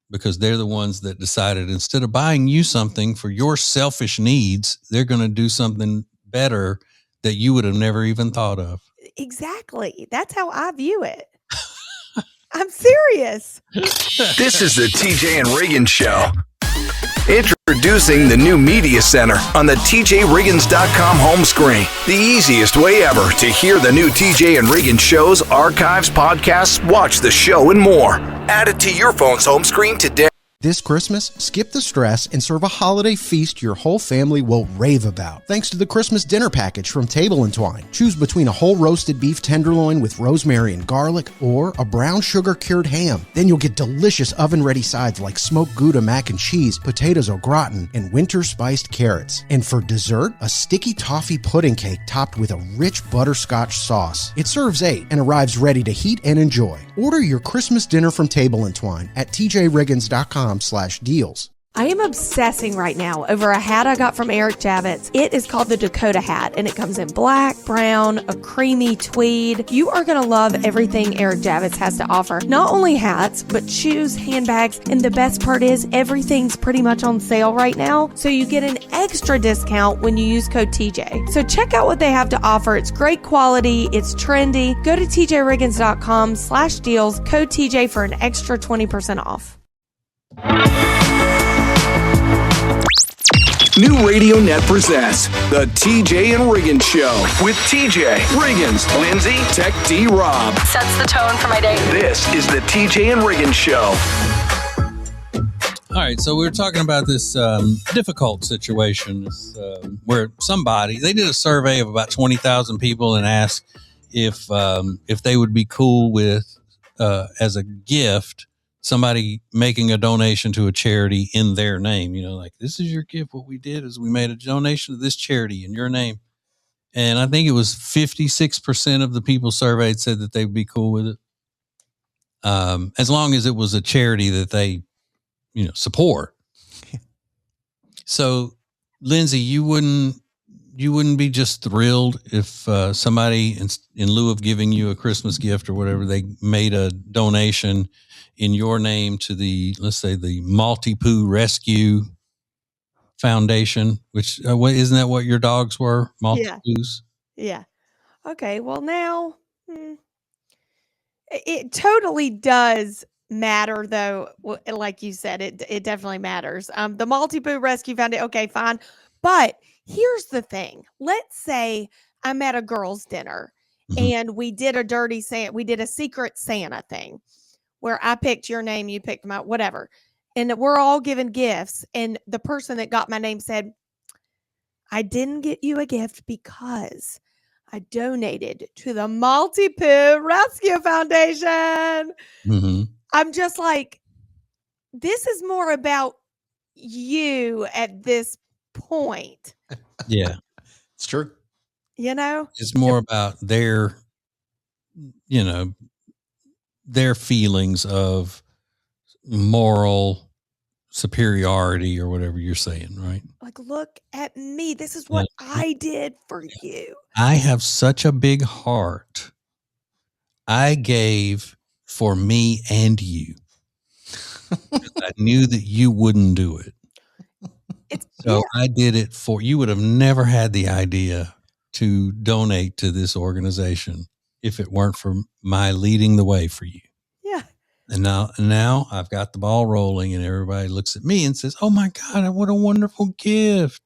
because they're the ones that decided instead of buying you something for your selfish needs, they're going to do something better that you would have never even thought of. Exactly. That's how I view it. I'm serious. This is the TJ and Riggins Show. Introducing the new Media Center on the TJRiggins.com home screen. The easiest way ever to hear the new TJ and Riggins shows, archives, podcasts, watch the show, and more. Add it to your phone's home screen today. This Christmas, skip the stress and serve a holiday feast your whole family will rave about. Thanks to the Christmas dinner package from Table & Twine. Choose between a whole roasted beef tenderloin with rosemary and garlic or a brown sugar cured ham. Then you'll get delicious oven-ready sides like smoked Gouda mac and cheese, potatoes au gratin, and winter spiced carrots. And for dessert, a sticky toffee pudding cake topped with a rich butterscotch sauce. It serves 8 and arrives ready to heat and enjoy. Order your Christmas dinner from Table & Twine at tjriggins.com/deals. I am obsessing right now over a hat I got from Eric Javits. It is called the Dakota hat, and it comes in black, brown, a creamy tweed. You are going to love everything Eric Javits has to offer. Not only hats, but shoes, handbags, and the best part is everything's pretty much on sale right now, so you get an extra discount when you use code TJ. So check out what they have to offer. It's great quality. It's trendy. Go to tjriggins.com/deals, code TJ for an extra 20% off. New Radio Net presents the TJ and Riggins Show with TJ, Riggins, Lindsay, Tech D, Rob. Sets the tone for my day. This is the TJ and Riggins Show. All right, so we were talking about this difficult situation where they did a survey of about 20,000 people and asked if they would be cool with, as a gift, somebody making a donation to a charity in their name. You know, like, this is your gift. What we did is we made a donation to this charity in your name. And I think it was 56% of the people surveyed said that they'd be cool with it. As long as it was a charity that they, support. So, Lindsay, you wouldn't be just thrilled if somebody, in lieu of giving you a Christmas gift or whatever, they made a donation in your name to let's say the Maltipoo Rescue Foundation, which isn't that what your dogs were? Maltipoos? Yeah. Okay. Well, now it totally does matter, though. Like you said, it definitely matters. The Maltipoo Rescue Foundation. Okay, fine. But here's the thing. Let's say I'm at a girls' dinner and we did a secret Santa thing where I picked your name, you picked mine, whatever. And we're all given gifts. And the person that got my name said, I didn't get you a gift because I donated to the Maltipoo Rescue Foundation. Mm-hmm. I'm just like, this is more about you at this point. Yeah. It's true. It's more about their feelings of moral superiority or whatever you're saying, right? Like, look at me. This is what I did for you. I have such a big heart. I gave for me and you. I knew that you wouldn't do it. I did it for you. Would have never had the idea to donate to this organization if it weren't for my leading the way for you. Yeah. And now I've got the ball rolling and everybody looks at me and says, oh my God, what a wonderful gift.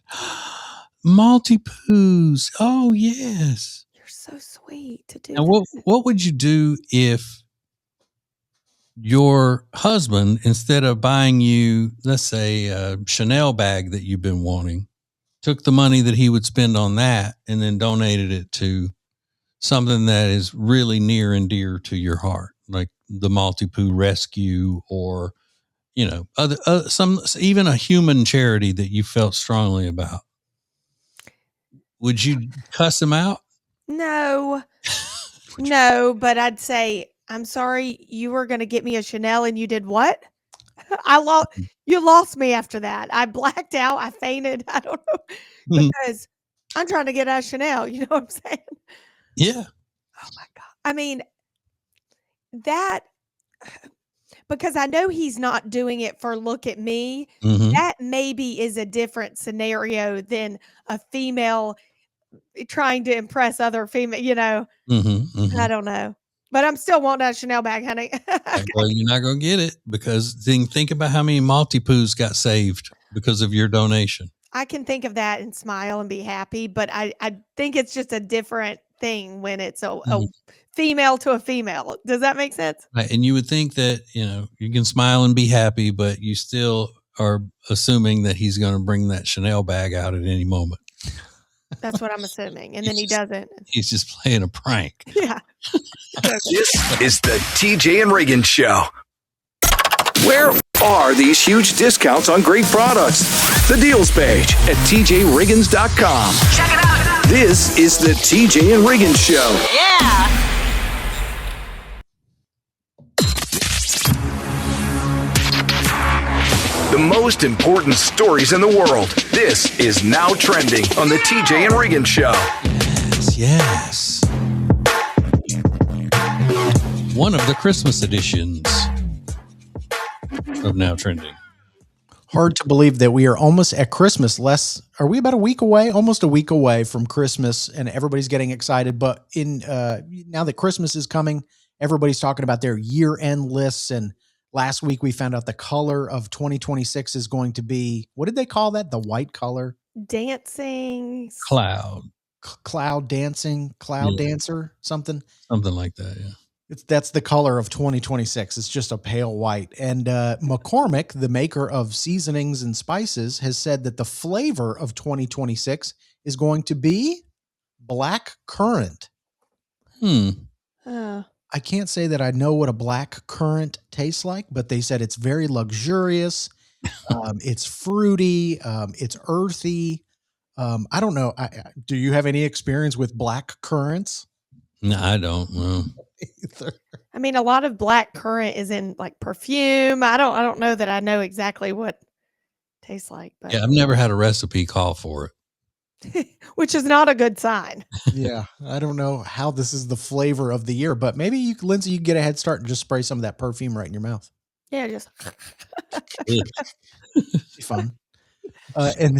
Maltipoos. Oh yes. You're so sweet to do. Now, what would you do if your husband, instead of buying you, let's say, a Chanel bag that you've been wanting, took the money that he would spend on that and then donated it to something that is really near and dear to your heart, like the Maltipoo Rescue or, other even a human charity that you felt strongly about? Would you cuss him out? No, but I'd say, I'm sorry, you were going to get me a Chanel and you did what? You lost me after that. I blacked out. I fainted. I don't know, because I'm trying to get out of Chanel. You know what I'm saying? Yeah. Oh my God. I mean, because I know he's not doing it for look at me. Mm-hmm. That maybe is a different scenario than a female trying to impress other female, I don't know. But I'm still wanting that Chanel bag, honey. Okay. Well, you're not going to get it because think about how many Maltipoos got saved because of your donation. I can think of that and smile and be happy, but I think it's just a different thing when it's a female to a female. Does that make sense? Right. And you would think that, you can smile and be happy, but you still are assuming that he's going to bring that Chanel bag out at any moment. That's what I'm assuming. And then he doesn't. He's just playing a prank. Yeah. This is the TJ and Riggins Show. Where are these huge discounts on great products? The deals page at tjriggins.com. Check it out. This is the TJ and Riggins Show. Yeah. The most important stories in the world. This is Now Trending on the TJ and Riggins Show. Yes. One of the Christmas editions of Now Trending. Hard to believe that we are almost at Christmas. Are we about a week away? Almost a week away from Christmas, and everybody's getting excited. But now that Christmas is coming, everybody's talking about their year-end lists. And last week we found out the color of 2026 is going to be, what did they call that? The white color? Dancing. Cloud. Cloud dancing, cloud dancer, something. Something like that, yeah. That's the color of 2026. It's just a pale white. And McCormick, the maker of seasonings and spices, has said that the flavor of 2026 is going to be black currant. I can't say that I know what a black currant tastes like, but they said it's very luxurious. It's fruity. It's earthy. I don't know. Do you have any experience with black currants? No, I don't know. I mean, a lot of black currant is in like perfume. I don't know that I know exactly what it tastes like. But Yeah, I've never had a recipe call for it. which is not a good sign. Yeah, I don't know how this is the flavor of the year, but maybe you, Lindsay, you can get a head start and just spray some of that perfume right in your mouth. Yeah, just Be fun. And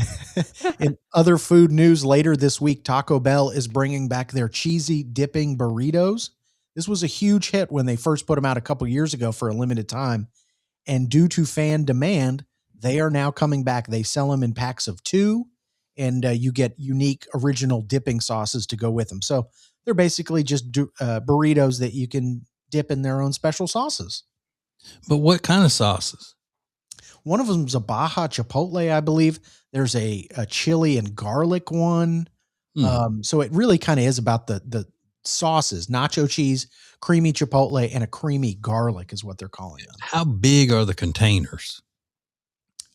in other food news, later this week, Taco Bell is bringing back their cheesy dipping burritos. This was a huge hit when they first put them out a couple years ago for a limited time. And due to fan demand, they are now coming back. They sell them in packs of 2, and you get unique original dipping sauces to go with them. So they're basically just burritos that you can dip in their own special sauces. But what kind of sauces? One of them is a Baja Chipotle, I believe. There's a chili and garlic one. So it really kind of is about the sauces, nacho cheese, creamy Chipotle, and a creamy garlic is what they're calling them. How big are the containers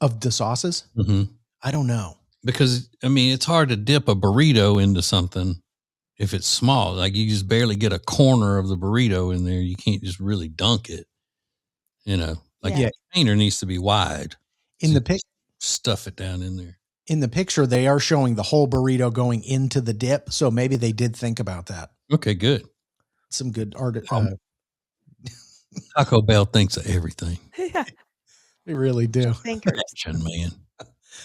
Of the sauces? Mm-hmm. I don't know. Because, I mean, it's hard to dip a burrito into something if it's small. Like you just barely get a corner of the burrito in there. You can't just really dunk it. You know, like the container needs to be wide. In the pic, stuff it down in there. In the picture, they are showing the whole burrito going into the dip. So maybe they did think about that. Okay, good. Some good art. Taco Bell thinks of everything. yeah, They really do. thinkers. Action, man.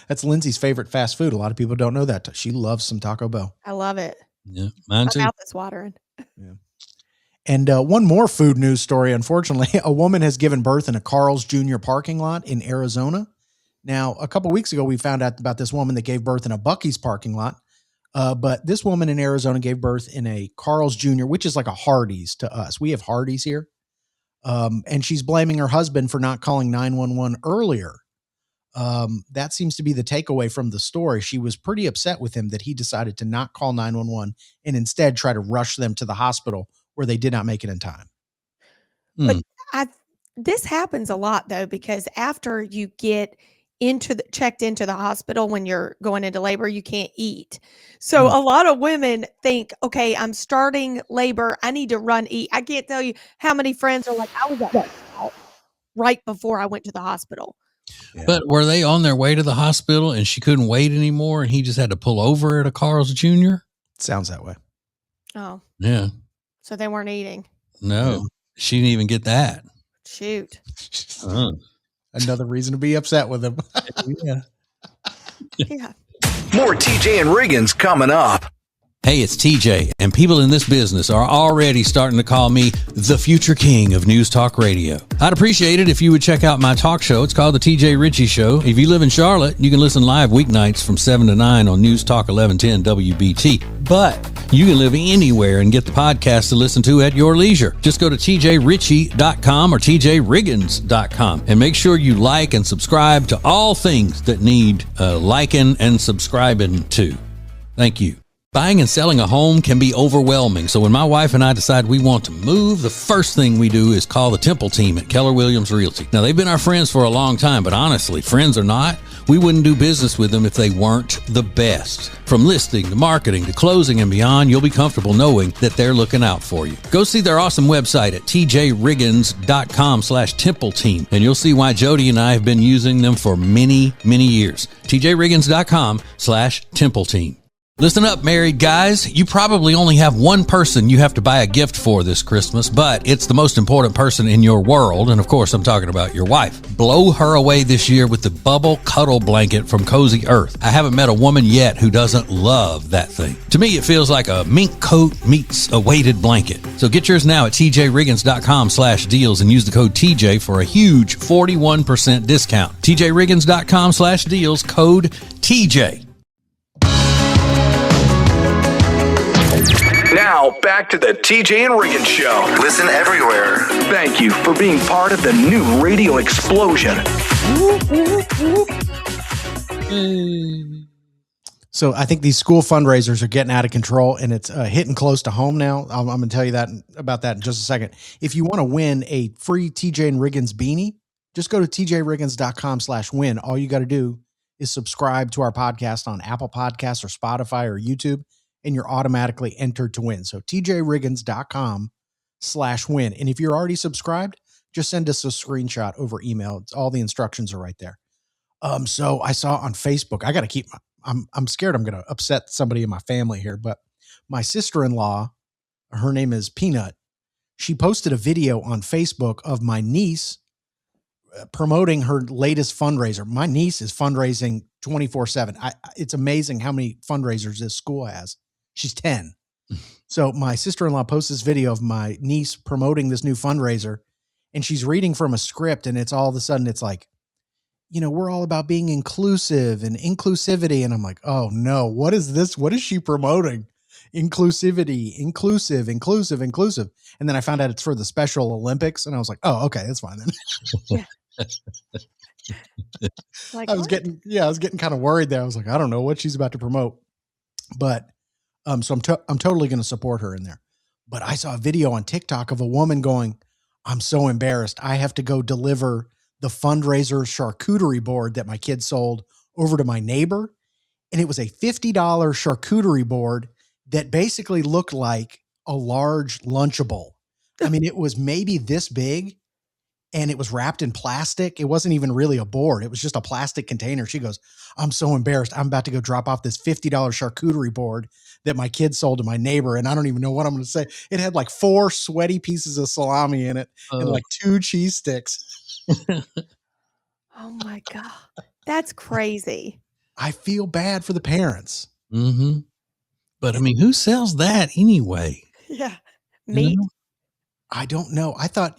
That's Lindsay's favorite fast food. A lot of people don't know that. She loves some Taco Bell. I love it. Yeah, mine My too. mouth is watering. Yeah. And one more food news story. Unfortunately, a woman has given birth in a Carl's Jr. parking lot in Arizona. Now, a couple weeks ago, we found out about this woman that gave birth in a Buc-ee's parking lot. But this woman in Arizona gave birth in a Carl's Jr., which is like a Hardee's to us. We have Hardee's here. And she's blaming her husband for not calling 911 earlier. That seems to be the takeaway from the story. She was pretty upset with him that he decided to not call 911 and instead try to rush them to the hospital where they did not make it in time. But this happens a lot though, because after you get checked into the hospital when you're going into labor, you can't eat. So a lot of women think, okay, I'm starting labor. I need to eat. I can't tell you how many friends are like, I was at right before I went to the hospital. Yeah. But were they on their way to the hospital and she couldn't wait anymore and he just had to pull over at a Carl's Jr.? Sounds that way. Oh, Yeah. so they weren't eating. No, she didn't even get that. Shoot. Another reason to be upset with him. Yeah. Yeah. More TJ and Riggins coming up. Hey, it's TJ, and people in this business are already starting to call me the future king of News Talk Radio. I'd appreciate it if you would check out my talk show. It's called The TJ Ritchie Show. If you live in Charlotte, you can listen live weeknights from 7 to 9 on News Talk 1110 WBT. But you can live anywhere and get the podcast to listen to at your leisure. Just go to tjritchie.com or tjriggins.com and make sure you like and subscribe to all things that need liking and subscribing to. Thank you. Buying and selling a home can be overwhelming, so when my wife and I decide we want to move, the first thing we do is call the Temple team at Keller Williams Realty. Now, they've been our friends for a long time, but honestly, friends or not, we wouldn't do business with them if they weren't the best. From listing to marketing to closing and beyond, you'll be comfortable knowing that they're looking out for you. Go see their awesome website at tjriggins.com/Temple team, and you'll see why Jody and I have been using them for many, many years. tjriggins.com/Temple team. Listen up, married guys. You probably only have one person you have to buy a gift for this Christmas, but it's the most important person in your world. And of course, I'm talking about your wife. Blow her away this year with the Bubble Cuddle Blanket from Cozy Earth. I haven't met a woman yet who doesn't love that thing. To me, it feels like a mink coat meets a weighted blanket. So get yours now at tjriggins.com/deals and use the code TJ for a huge 41% discount. tjriggins.com/deals, code TJ. Now, back to the TJ and Riggins Show. Listen everywhere. Thank you for being part of the new radio explosion. So I think these school fundraisers are getting out of control, and it's hitting close to home now. I'm going to tell you about that in just a second. If you want to win a free TJ and Riggins beanie, just go to tjriggins.com/win. All you got to do is subscribe to our podcast on Apple Podcasts or Spotify or YouTube, and you're automatically entered to win. So tjriggins.com/win. And if you're already subscribed, just send us a screenshot over email. All the instructions are right there. So I saw on Facebook, I got to keep I'm scared I'm going to upset somebody in my family here, but my sister-in-law, her name is Peanut. She posted a video on Facebook of my niece promoting her latest fundraiser. My niece is fundraising 24/7. It's amazing how many fundraisers this school has. She's 10. So my sister-in-law posts this video of my niece promoting this new fundraiser, and she's reading from a script, and it's all of a sudden it's like, we're all about being inclusive and inclusivity. And I'm like, oh no, what is this? What is she promoting? Inclusivity, inclusive. And then I found out it's for the Special Olympics, and I was like, oh, okay, that's fine then. Like, I was getting kind of worried there. I was like, I don't know what she's about to promote, but so I'm totally going to support her in there. But I saw a video on TikTok of a woman going, I'm so embarrassed. I have to go deliver the fundraiser charcuterie board that my kid sold over to my neighbor. And it was a $50 charcuterie board that basically looked like a large Lunchable. I mean, it was maybe this big, and it was wrapped in plastic. It wasn't even really a board. It was just a plastic container. She goes, I'm so embarrassed. I'm about to go drop off this $50 charcuterie board that my kid sold to my neighbor, and I don't even know what I'm going to say. It had like 4 sweaty pieces of salami in it and like 2 cheese sticks. Oh my God. That's crazy. I feel bad for the parents. Mm-hmm. But I mean, who sells that anyway? Yeah. Meat. I don't know. I thought,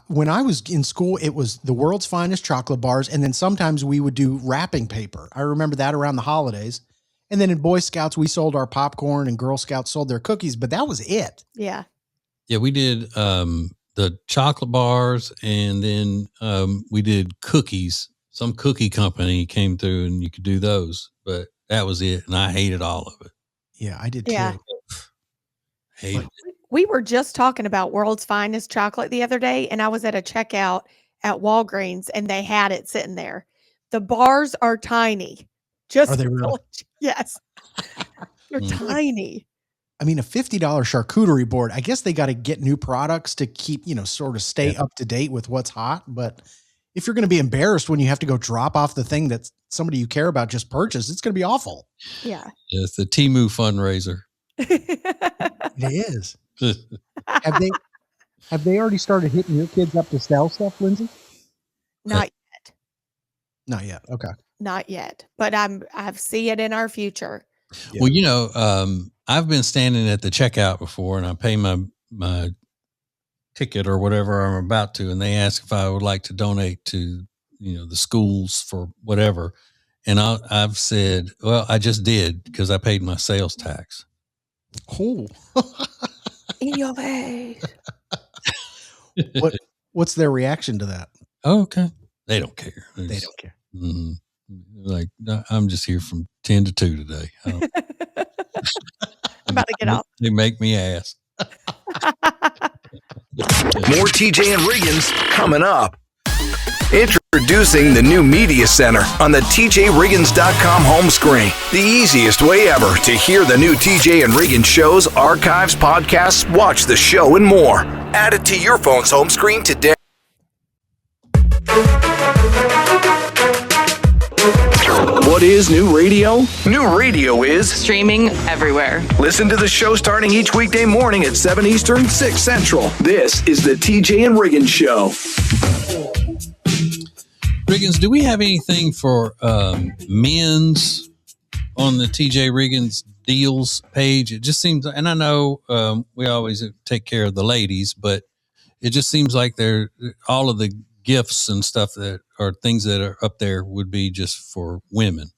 when I was in school, it was the world's finest chocolate bars. And then sometimes we would do wrapping paper. I remember that around the holidays. And then in Boy Scouts, we sold our popcorn, and Girl Scouts sold their cookies, but that was it. Yeah. Yeah, we did the chocolate bars, and then we did cookies. Some cookie company came through, and you could do those, but that was it. And I hated all of it. Yeah, I did Yeah. too. Hated it. We were just talking about World's Finest chocolate the other day, and I was at a checkout at Walgreens, and they had it sitting there. The bars are tiny. Just Are they really? Yes. They're tiny. I mean, a $50 charcuterie board, I guess they got to get new products to keep, sort of stay up to date with what's hot. But if you're going to be embarrassed when you have to go drop off the thing that somebody you care about just purchased, it's going to be awful. Yeah. Yeah, it's the Temu fundraiser. It is. Have they already started hitting your kids up to sell stuff, Lindsay? Not yet. Not yet. Okay. Not yet. But I see it in our future. Yeah. Well, I've been standing at the checkout before, and I pay my ticket or whatever I'm about to, and they ask if I would like to donate to, the schools for whatever. And I've said, well, I just did because I paid my sales tax. Oh. In your face. What's their reaction to that? Oh, okay. They don't care. They don't care. Mm-hmm. Like, I'm just here from 10 to 2 today. I'm about to get off. They make me ask. More TJ and Riggins coming up. Introducing the new Media Center on the TJRiggins.com home screen. The easiest way ever to hear the new TJ and Riggins shows, archives, podcasts, watch the show, and more. Add it to your phone's home screen today. What is new radio? New radio is Streaming everywhere. listen to the show starting each weekday morning at 7 Eastern, 6 Central. This is the TJ and Riggins Show. Riggins, do we have anything for men's on the TJ Riggins deals page? It just seems, and I know we always take care of the ladies, but it just seems like they're all of the gifts and stuff that are things that are up there would be just for women.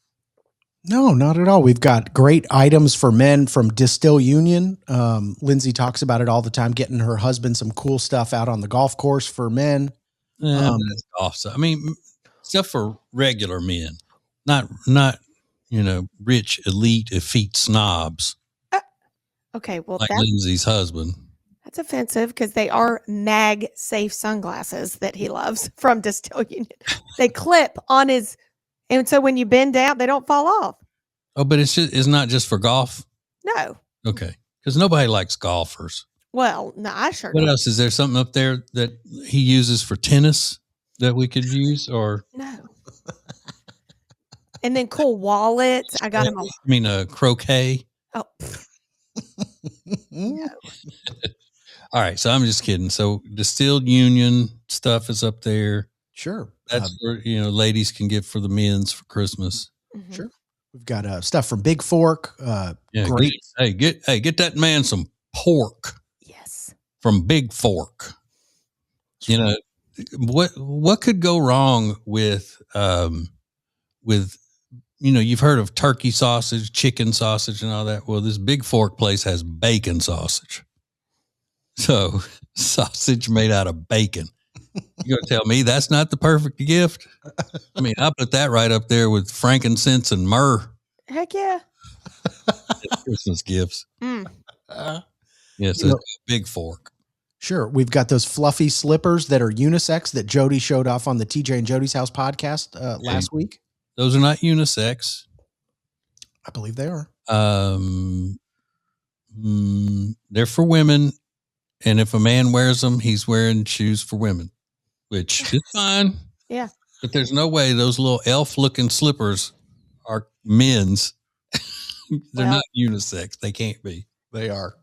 No, not at all. We've got great items for men from Distill Union. Lindsay talks about it all the time, getting her husband some cool stuff out on the golf course for men. That's awesome. I mean, stuff for regular men, not rich, elite, effete snobs Okay, well, like Lindsay's husband. that's offensive because they are mag safe sunglasses that he loves from Distill Union. They clip on his, and so when you bend down, they don't fall off. Oh, but it's not just for golf. No. Okay, because nobody likes golfers. Well, no, I sure What don't. else is there? Something up there that he uses for tennis that we could use, or No. And then cool wallets. I got him a croquet. oh, All right, so I'm just kidding. So Distilled Union stuff is up there. Sure. That's where ladies can get for the men's for Christmas. mhm. Sure. We've got stuff from Big Fork. Yeah, Great. get that man some pork Yes. from Big Fork. What could go wrong with you've heard of turkey sausage, chicken sausage, and all that. Well, this Big Fork place has bacon sausage. So sausage made out of bacon. You're going to tell me that's not the perfect gift? I mean, I put that right up there with frankincense and myrrh. Heck yeah. Christmas gifts. Mm. Yes, Big Fork. Sure. We've got those fluffy slippers that are unisex that Jody showed off on the TJ and Jody's House podcast last week. Those are not unisex. I believe they are. They're for women. And if a man wears them, he's wearing shoes for women, which is fine. Yeah. But there's no way those little elf-looking slippers are men's. They're not unisex. They can't be. They are.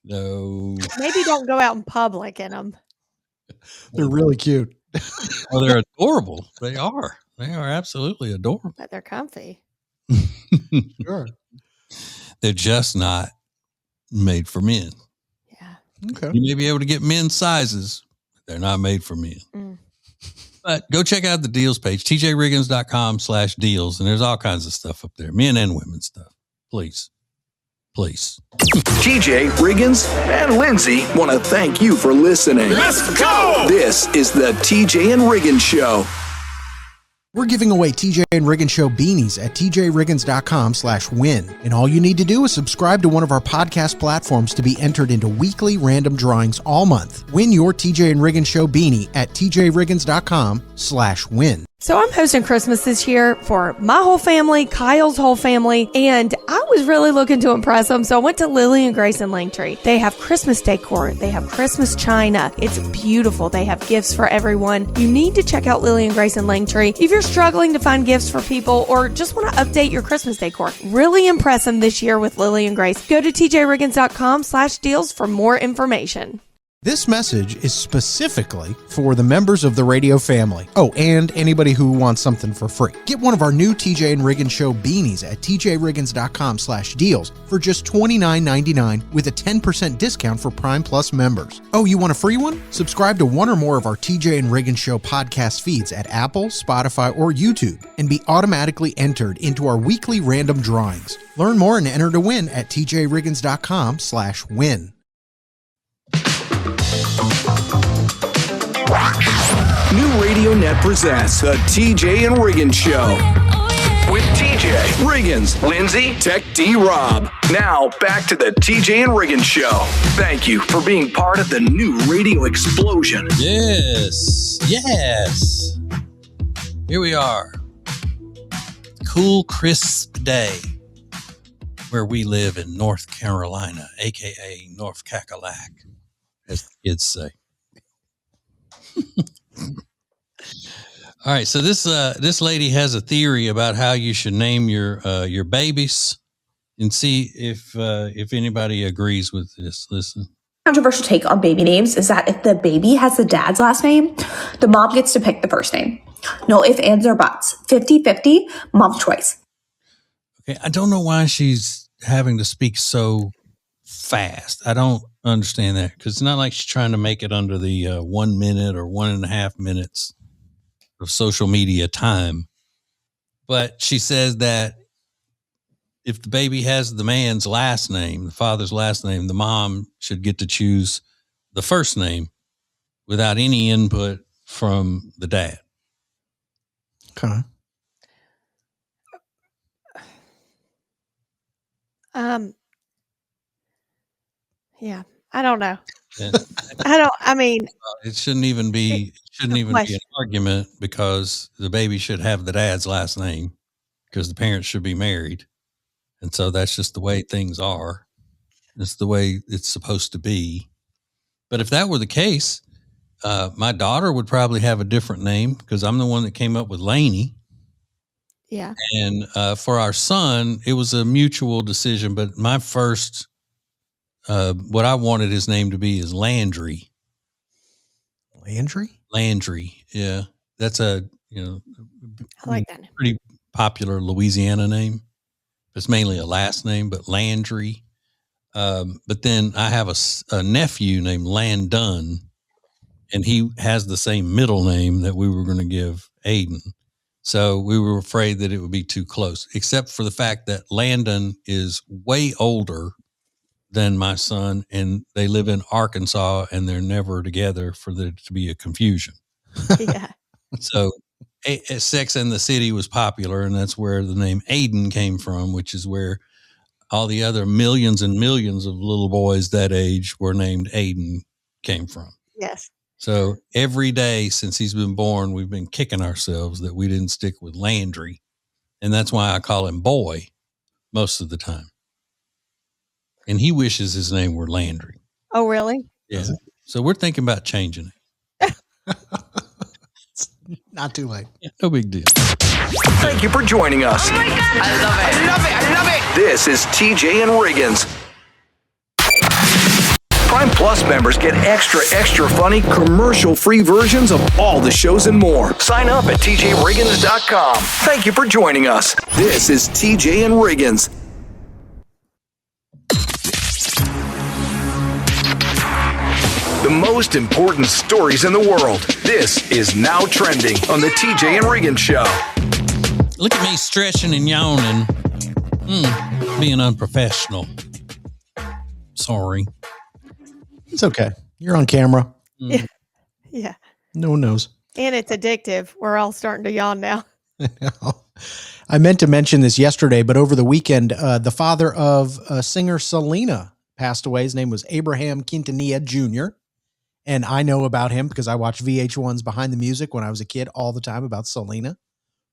No. Maybe don't go out in public in them. They're really cute. Oh, they're adorable. They are. They are absolutely adorable. But they're comfy. Sure. They're just not made for men. Yeah. Okay. You may be able to get men's sizes, but they're not made for men. Mm. But go check out the deals page, tjriggins.com/deals. And there's all kinds of stuff up there, men and women stuff. Please. TJ, Riggins, and Lindsay want to thank you for listening. Let's go! This is the TJ and Riggins Show. We're giving away TJ and Riggins Show beanies at tjriggins.com/win. And all you need to do is subscribe to one of our podcast platforms to be entered into weekly random drawings all month. Win your TJ and Riggins Show beanie at tjriggins.com/win. So I'm hosting Christmas this year for my whole family, Kyle's whole family, and I was really looking to impress them. So I went to Lily and Grace and Langtree. They have Christmas decor. They have Christmas china. It's beautiful. They have gifts for everyone. You need to check out Lily and Grace and Langtree if you're struggling to find gifts for people or just want to update your Christmas decor. Really impress them this year with Lily and Grace. Go to tjriggins.com/deals for more information. This message is specifically for the members of the radio family. Oh, and anybody who wants something for free. Get one of our new TJ and Riggins Show beanies at tjriggins.com/deals for just $29.99 with a 10% discount for Prime Plus members. Oh, you want a free one? Subscribe to one or more of our TJ and Riggins Show podcast feeds at Apple, Spotify, or YouTube and be automatically entered into our weekly random drawings. Learn more and enter to win at tjriggins.com/win. New Radio Net presents the TJ and Riggins Show with TJ, Riggins, Lindsay, Tech D Rob. Now back to the TJ and Riggins Show. Thank you for being part of the new radio explosion. Yes. Yes. Here we are. Cool, crisp day where we live in North Carolina, a.k.a. North Cackalack, as the kids say. All right, so this lady has a theory about how you should name your babies, and see if anybody agrees with this. Listen. Controversial take on baby names is that if the baby has the dad's last name, the mom gets to pick the first name. No ifs, ands, or buts. 50-50, mom's choice. Okay, I don't know why she's having to speak so fast. I don't understand that, because it's not like she's trying to make it under the 1 minute or 1.5 minutes of social media time. But she says that if the baby has the man's last name, the father's last name, the mom should get to choose the first name without any input from the dad. Okay. Yeah, I don't know. Yeah. I mean, It shouldn't even be an argument, because the baby should have the dad's last name, because the parents should be married. And so that's just the way things are. It's the way it's supposed to be. But if that were the case, my daughter would probably have a different name, because I'm the one that came up with Laney. yeah. And for our son, it was a mutual decision. But my first, what I wanted his name to be is Landry. Landry. Yeah. That's a, I like that. pretty popular Louisiana name. It's mainly a last name, but Landry. But then I have a nephew named Landon, and he has the same middle name that we were going to give Aiden. So we were afraid that it would be too close, except for the fact that Landon is way older than my son, and they live in Arkansas, and they're never together for there to be a confusion. Yeah. So Sex and the City was popular, and that's where the name Aiden came from, which is where all the other millions and millions of little boys that age were named Aiden came from. Yes. So every day since he's been born, we've been kicking ourselves that we didn't stick with Landry. And that's why I call him Boy most of the time. And he wishes his name were Landry. Oh, really? Yeah. So we're thinking about changing it. Not too late. Yeah, no big deal. Thank you for joining us. Oh my God. I love it. I love it. I love it. This is TJ and Riggins. Prime Plus members get extra funny commercial-free versions of all the shows and more. Sign up at tjriggins.com. Thank you for joining us. This is TJ and Riggins. The most important stories in the world. This is Now Trending on the TJ and Riggins Show. Look at me stretching and yawning. Being unprofessional. Sorry. It's okay. You're on camera. Yeah. Yeah. No one knows. And it's addictive. We're all starting to yawn now. I meant to mention this yesterday, but over the weekend, the father of singer Selena passed away. His name was Abraham Quintanilla Jr. And I know about him because I watched VH1's Behind the Music when I was a kid all the time about Selena.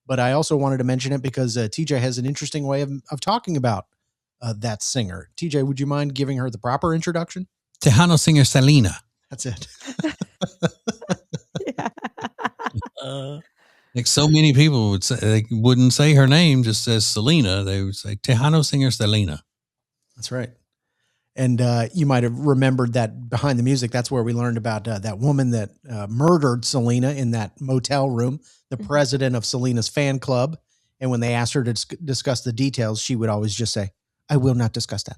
But I also wanted to mention it because TJ has an interesting way of talking about that singer. TJ, would you mind giving her the proper introduction? Tejano singer Selena. That's it. Like so many people would say, they wouldn't say her name, just as Selena. They would say Tejano singer Selena. That's right. And you might have remembered that Behind the Music, that's where we learned about that woman that murdered Selena in that motel room, the president of Selena's fan club. And when they asked her to discuss the details, she would always just say, I will not discuss that.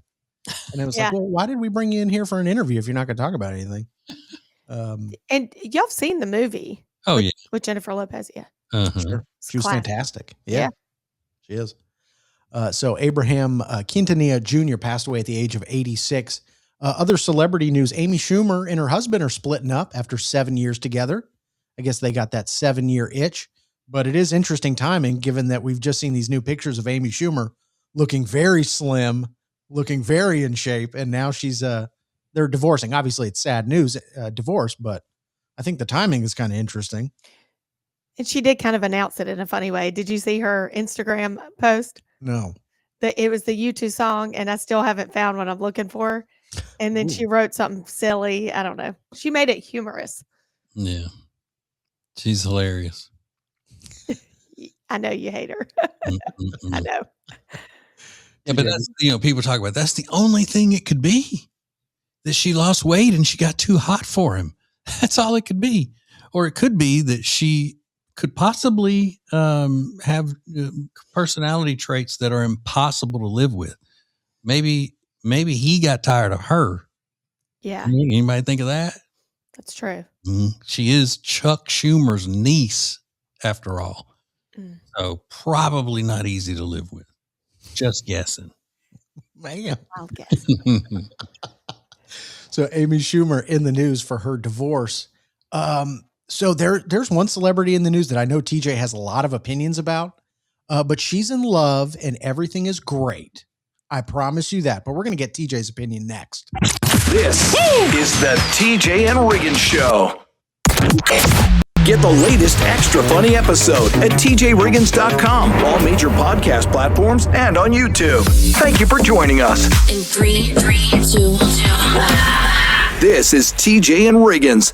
And I was like, well, why did we bring you in here for an interview if you're not going to talk about anything? And y'all have seen the movie. Oh, with, yeah. With Jennifer Lopez. Yeah. Sure. She was classic. fantastic. Yeah. She is. So Abraham Quintanilla Jr. passed away at the age of 86. Other celebrity news, Amy Schumer and her husband are splitting up after 7 years together. I guess they got that 7-year itch. But it is interesting timing, given that we've just seen these new pictures of Amy Schumer looking very slim, looking very in shape, and now she's they're divorcing. Obviously, it's sad news, divorce, but I think the timing is kind of interesting. And she did kind of announce it in a funny way. Did you see her Instagram post? No. It was the U2 song, and I still haven't found what I'm looking for. And then she wrote something silly. I don't know. She made it humorous. Yeah. She's hilarious. I know you hate her. I know. Yeah, but that's, people talk about that's the only thing it could be, that she lost weight and she got too hot for him. That's all it could be. Or it could be that she could possibly have personality traits that are impossible to live with. Maybe he got tired of her. Yeah. Anybody think of that? That's true. She is Chuck Schumer's niece, after all. So probably not easy to live with. Just guessing. Man. I'll guess. So Amy Schumer in the news for her divorce. So there's one celebrity in the news that I know TJ has a lot of opinions about, but she's in love and everything is great. I promise you that, but we're going to get TJ's opinion next. This is the TJ and Riggins Show. Get the latest extra funny episode at tjriggins.com, all major podcast platforms, and on YouTube. Thank you for joining us. In 3, 2, 1. This is TJ and Riggins.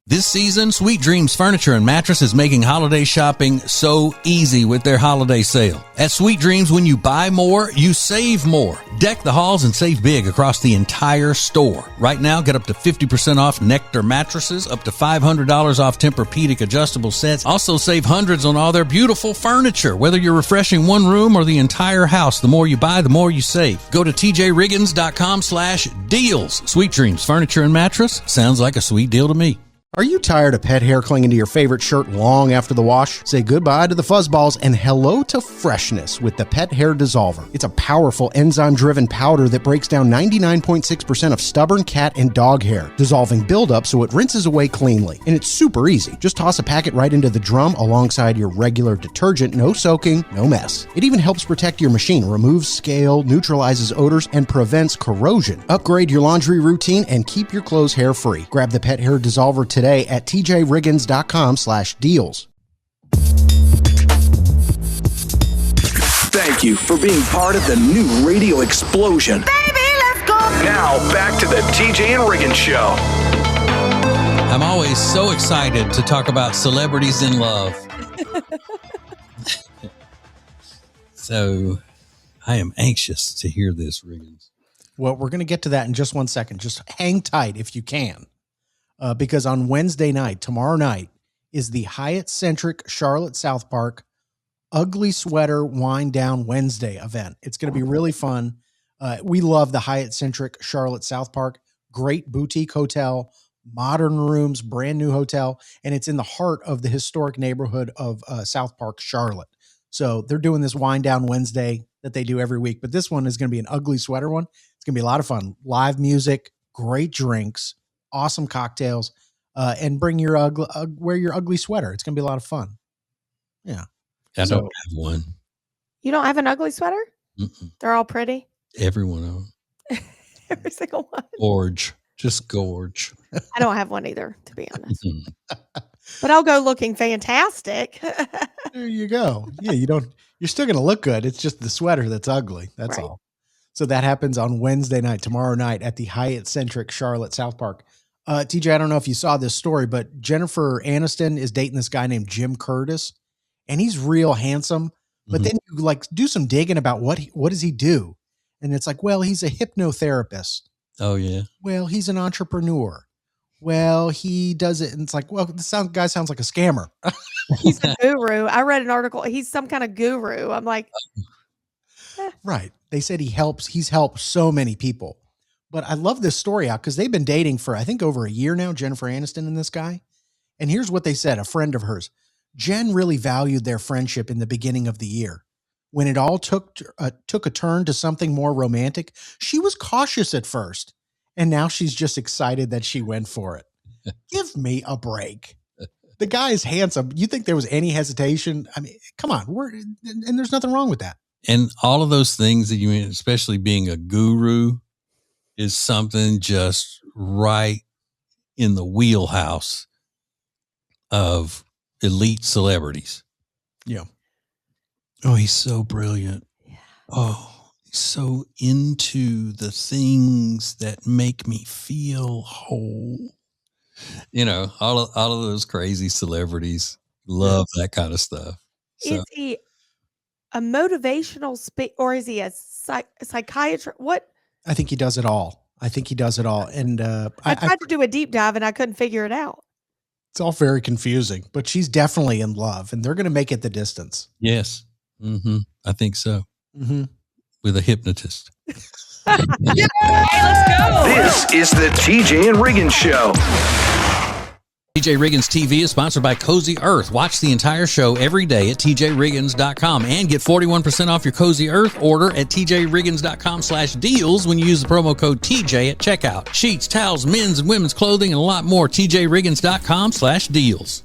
This season, Sweet Dreams Furniture and Mattress is making holiday shopping so easy with their holiday sale. At Sweet Dreams, when you buy more, you save more. Deck the halls and save big across the entire store. Right now, get up to 50% off Nectar mattresses, up to $500 off Tempur-Pedic adjustable sets. Also save hundreds on all their beautiful furniture. Whether you're refreshing one room or the entire house, the more you buy, the more you save. Go to tjriggins.com/deals. Sweet Dreams Furniture and Mattress sounds like a sweet deal to me. Are you tired of pet hair clinging to your favorite shirt long after the wash? Say goodbye to the fuzzballs and hello to freshness with the Pet Hair Dissolver. It's a powerful enzyme-driven powder that breaks down 99.6% of stubborn cat and dog hair, dissolving buildup so it rinses away cleanly. And it's super easy. Just toss a packet right into the drum alongside your regular detergent. No soaking, no mess. It even helps protect your machine, removes scale, neutralizes odors, and prevents corrosion. Upgrade your laundry routine and keep your clothes hair-free. Grab the Pet Hair Dissolver today at tjriggins.com/deals. Thank you for being part of the new radio explosion. Baby, let's go. Now, back to the TJ and Riggins Show. I'm always so excited to talk about celebrities in love. So I am anxious to hear this, Riggins. Well, we're going to get to that in just 1 second. Just hang tight if you can. Because on Wednesday night, tomorrow night, is the Hyatt-centric Charlotte South Park Ugly Sweater Wind Down Wednesday event. It's going to be really fun. We love the Hyatt-centric Charlotte South Park. Great boutique hotel, modern rooms, brand new hotel, and it's in the heart of the historic neighborhood of South Park, Charlotte. So they're doing this Wind Down Wednesday that they do every week, but this one is going to be an ugly sweater one. It's going to be a lot of fun. Live music, great drinks, awesome cocktails, and bring your wear your ugly sweater. It's going to be a lot of fun. Yeah. I don't have one. You don't have an ugly sweater? Mm-mm. They're all pretty? Every one of them. Every single one. Gorge. Just gorge. I don't have one either, to be honest. But I'll go looking fantastic. There you go. Yeah, you're still going to look good. It's just the sweater that's ugly. That's Right. all. So that happens on Wednesday night, tomorrow night at the Hyatt-centric Charlotte South Park. TJ, I don't know if you saw this story, but Jennifer Aniston is dating this guy named Jim Curtis, and he's real handsome. But then you do some digging about what does he do? And it's like, well, he's a hypnotherapist. Oh, yeah. Well, he's an entrepreneur. Well, he does it. And it's like, well, this guy sounds like a scammer. He's a guru. I read an article. He's some kind of guru. I'm like, Right. They said he's helped so many people. But I love this story out because they've been dating for, I think, over a year now, Jennifer Aniston and this guy. And here's what they said, a friend of hers. Jen really valued their friendship in the beginning of the year. When it all took a turn to something more romantic, she was cautious at first. And now she's just excited that she went for it. Give me a break. The guy is handsome. You think there was any hesitation? I mean, come on. And there's nothing wrong with that. And all of those things that you mean, especially being a guru, is something just right in the wheelhouse of elite celebrities. Yeah. Oh, he's so brilliant. Oh, he's so into the things that make me feel whole. You know, all of those crazy celebrities love that kind of stuff. So, Is he a motivational or is he a psychiatrist? What? I think he does it all. And I tried to do a deep dive and I couldn't figure it out. it's all very confusing, but she's definitely in love and they're going to make it the distance. yes. I think so. With a hypnotist. Hey, let's go. This is the TJ and Riggins Show. TJ Riggins TV is sponsored by Cozy Earth. Watch the entire show every day at tjriggins.com and get 41% off your Cozy Earth order at tjriggins.com/deals when you use the promo code TJ at checkout. Sheets, towels, men's and women's clothing, and a lot more. tjriggins.com/deals.